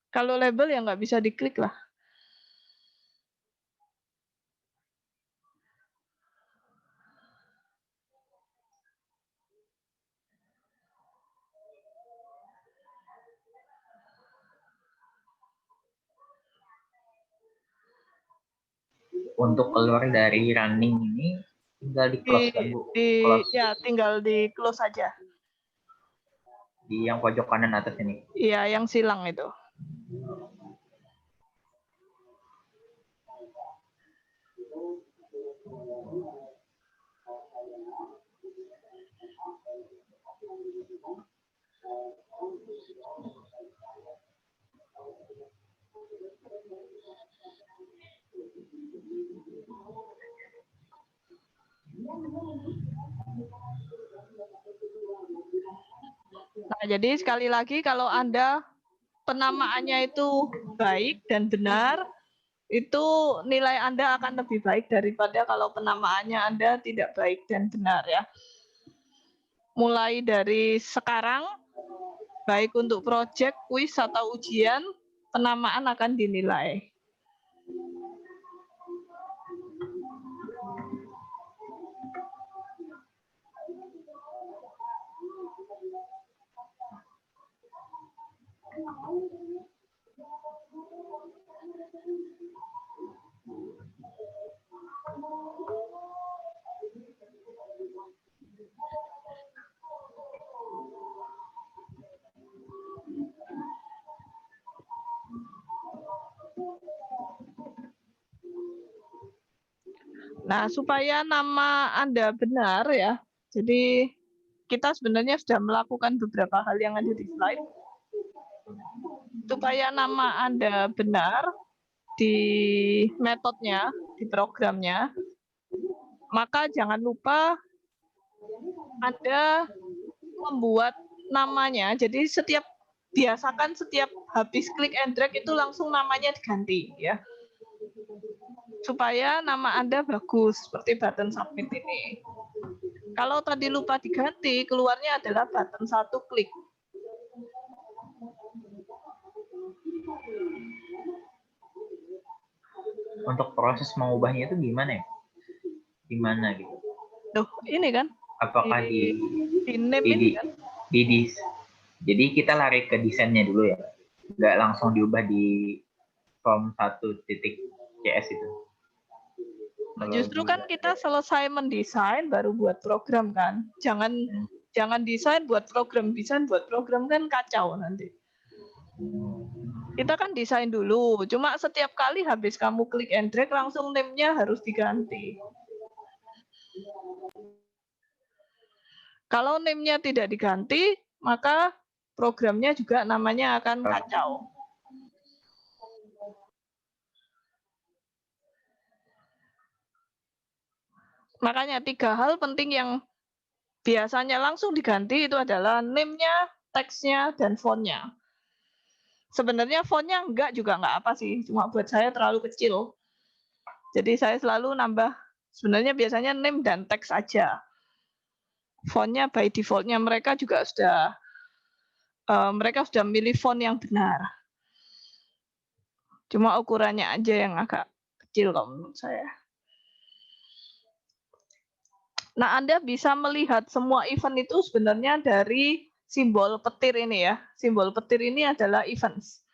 Kalau label ya nggak bisa diklik lah. untuk keluar dari running ini tinggal di close kan Bu? Close Ya, tinggal di close saja. di yang pojok kanan atas ini. Iya, yang silang itu. Nah, jadi sekali lagi kalau Anda penamaannya itu baik dan benar, itu nilai Anda akan lebih baik daripada kalau penamaannya Anda tidak baik dan benar ya. Mulai dari sekarang, baik untuk proyek, kuis, atau ujian, penamaan akan dinilai. Nah, supaya nama Anda benar ya, jadi kita sebenarnya sudah melakukan beberapa hal yang ada di slide. Supaya nama Anda benar di metodenya, di programnya, maka jangan lupa Anda membuat namanya. Jadi biasakan setiap habis klik and drag itu langsung namanya diganti ya. Supaya nama Anda bagus seperti button submit ini. Kalau tadi lupa diganti, keluarnya adalah button 1 klik. Untuk proses mengubahnya itu gimana ya? Gimana gitu? Duh, ini kan. Apakah di name ini kan? Jadi kita lari ke desainnya dulu ya? Nggak langsung diubah di form 1.cs itu? Justru kan kita selesai mendesain baru buat program kan. Jangan desain buat program kan kacau nanti. Kita kan desain dulu, cuma setiap kali habis kamu klik and drag langsung name-nya harus diganti. Kalau name-nya tidak diganti, maka programnya juga namanya akan kacau. Makanya 3 hal penting yang biasanya langsung diganti itu adalah name-nya, teksnya, dan font-nya. Sebenarnya font-nya juga nggak apa sih, cuma buat saya terlalu kecil. Jadi saya selalu nambah, sebenarnya biasanya name dan teks aja. Font-nya by default-nya mereka juga sudah milih font yang benar. Cuma ukurannya aja yang agak kecil kalau menurut saya. Nah, Anda bisa melihat semua event itu sebenarnya dari simbol petir ini ya. Simbol petir ini adalah events.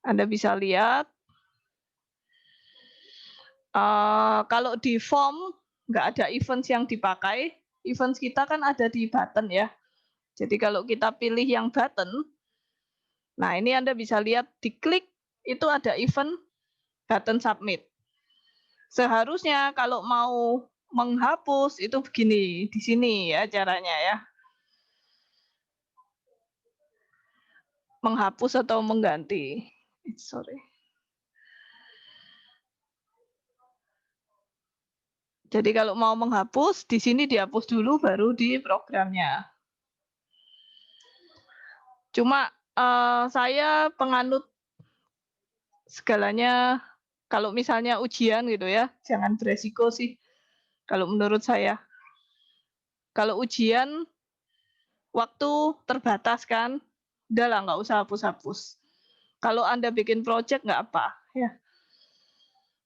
Anda bisa lihat. Kalau di form nggak ada events yang dipakai. Events kita kan ada di button ya. Jadi kalau kita pilih yang button, nah ini Anda bisa lihat diklik itu ada event button submit. Seharusnya kalau mau menghapus itu begini di sini ya caranya ya. Menghapus atau mengganti. Sorry. Jadi kalau mau menghapus di sini dihapus dulu baru di programnya. Cuma saya penganut segalanya kalau misalnya ujian gitu ya, jangan beresiko sih. Kalau menurut saya. Kalau ujian waktu terbatas kan, udahlah nggak usah hapus-hapus. Kalau Anda bikin project nggak apa ya.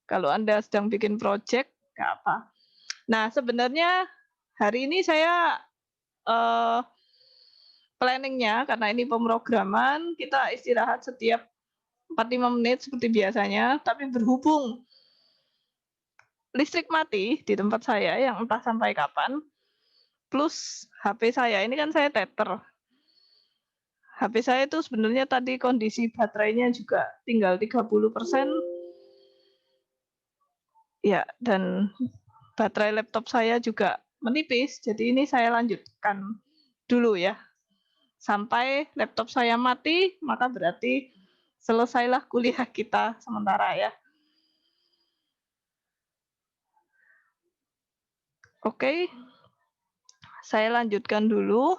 Kalau Anda sedang bikin project nggak apa. Nah sebenarnya hari ini saya planningnya karena ini pemrograman kita istirahat setiap 45 menit seperti biasanya, tapi berhubung listrik mati di tempat saya yang entah sampai kapan, plus HP saya, ini kan saya tether. HP saya itu sebenarnya tadi kondisi baterainya juga tinggal 30%. Ya, dan baterai laptop saya juga menipis, jadi ini saya lanjutkan dulu ya. Sampai laptop saya mati, maka berarti selesailah kuliah kita sementara ya. Oke, saya lanjutkan dulu.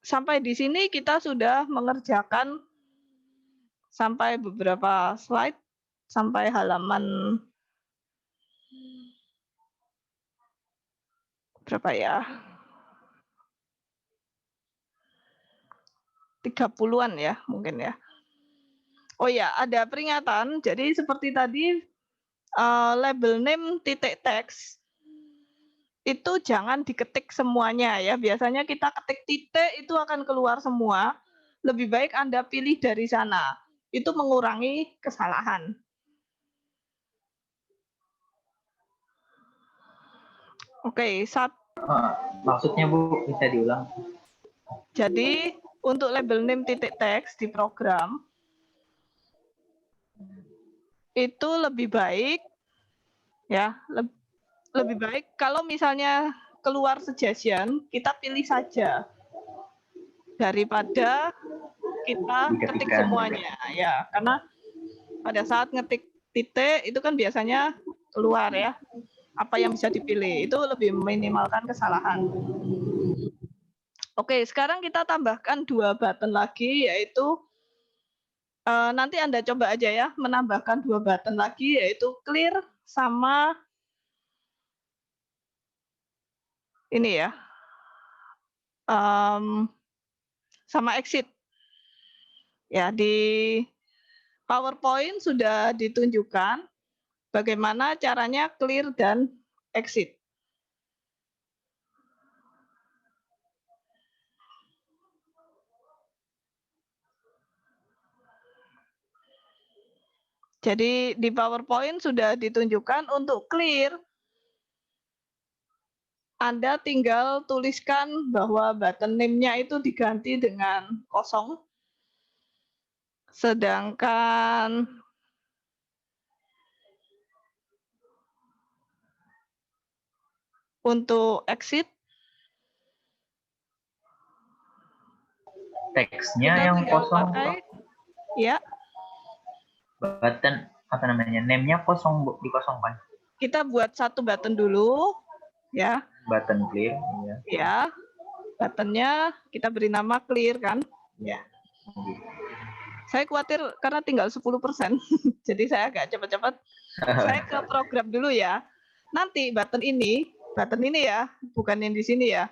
Sampai di sini kita sudah mengerjakan sampai beberapa slide, sampai halaman berapa ya? 30-an ya mungkin ya. Oh ya, ada peringatan. Jadi seperti tadi label name titik teks itu jangan diketik semuanya ya. Biasanya kita ketik titik itu akan keluar semua. Lebih baik Anda pilih dari sana. Itu mengurangi kesalahan. Oke, Maksudnya Bu, bisa diulang? Jadi untuk label name titik teks di program itu lebih baik ya, lebih baik kalau misalnya keluar suggestion kita pilih saja daripada kita ketik semuanya ya, karena pada saat ngetik titik itu kan biasanya keluar ya apa yang bisa dipilih, itu lebih meminimalkan kesalahan. Oke, sekarang kita tambahkan 2 button lagi, yaitu nanti Anda coba aja ya menambahkan 2 button lagi, yaitu clear sama ini ya, sama exit. Ya, di PowerPoint sudah ditunjukkan bagaimana caranya clear dan exit. Jadi di PowerPoint sudah ditunjukkan untuk clear, Anda tinggal tuliskan bahwa button name-nya itu diganti dengan kosong. Sedangkan untuk exit, teksnya yang kosong. Ya. Button apa namanya? Name-nya kosong Bu, dikosongkan. Kita buat 1 button dulu ya. Button clear ya. Ya. Buttonnya kita beri nama clear kan? Ya. Saya khawatir karena tinggal 10%. Jadi saya agak cepat-cepat. Saya ke program dulu ya. Nanti button ini ya, bukan yang di sini ya.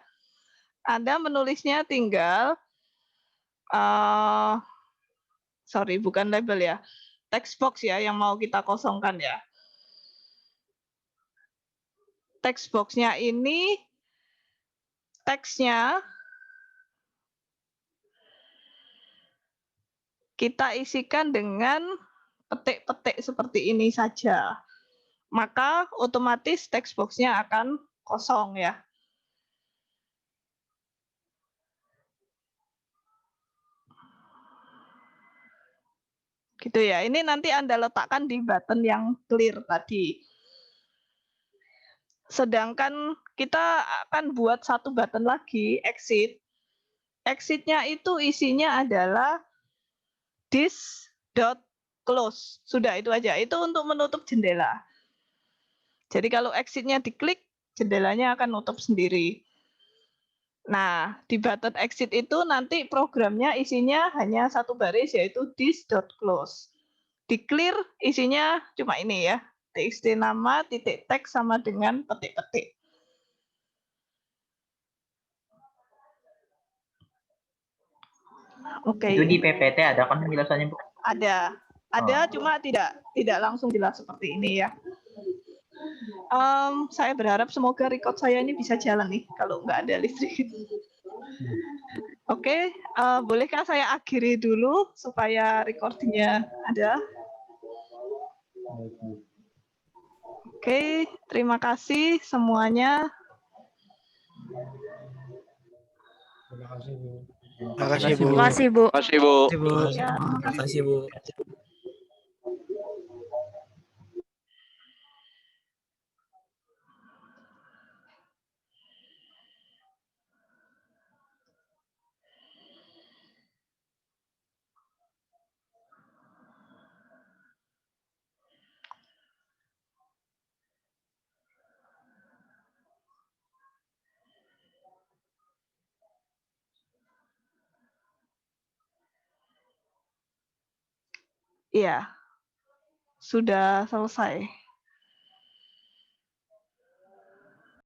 Anda menulisnya tinggal bukan label ya. Text box ya yang mau kita kosongkan ya. Text box-nya ini teksnya kita isikan dengan petik-petik seperti ini saja. Maka otomatis text box-nya akan kosong ya. Gitu ya. Ini nanti Anda letakkan di button yang clear tadi. Sedangkan kita akan buat 1 button lagi, exit. Exit-nya itu isinya adalah this.close. Sudah itu aja. Itu untuk menutup jendela. Jadi kalau exit-nya diklik, jendelanya akan nutup sendiri. Nah, di button exit itu nanti programnya isinya hanya 1 baris, yaitu this.close. Di clear isinya cuma ini ya, txt nama, titik teks sama dengan petik-petik. Oke. Itu di PPT ada kan penjelasannya Bu? Ada, cuma tidak langsung jelas seperti ini ya. Saya berharap semoga record saya ini bisa jalan nih kalau nggak ada listrik. Oke, bolehkah saya akhiri dulu supaya recordingnya ada? Oke, terima kasih semuanya. Terima kasih, Bu. Terima kasih, Bu. Terima kasih, Bu. Makasih, Bu. Ya, Terima kasih, Bu. iya, sudah selesai.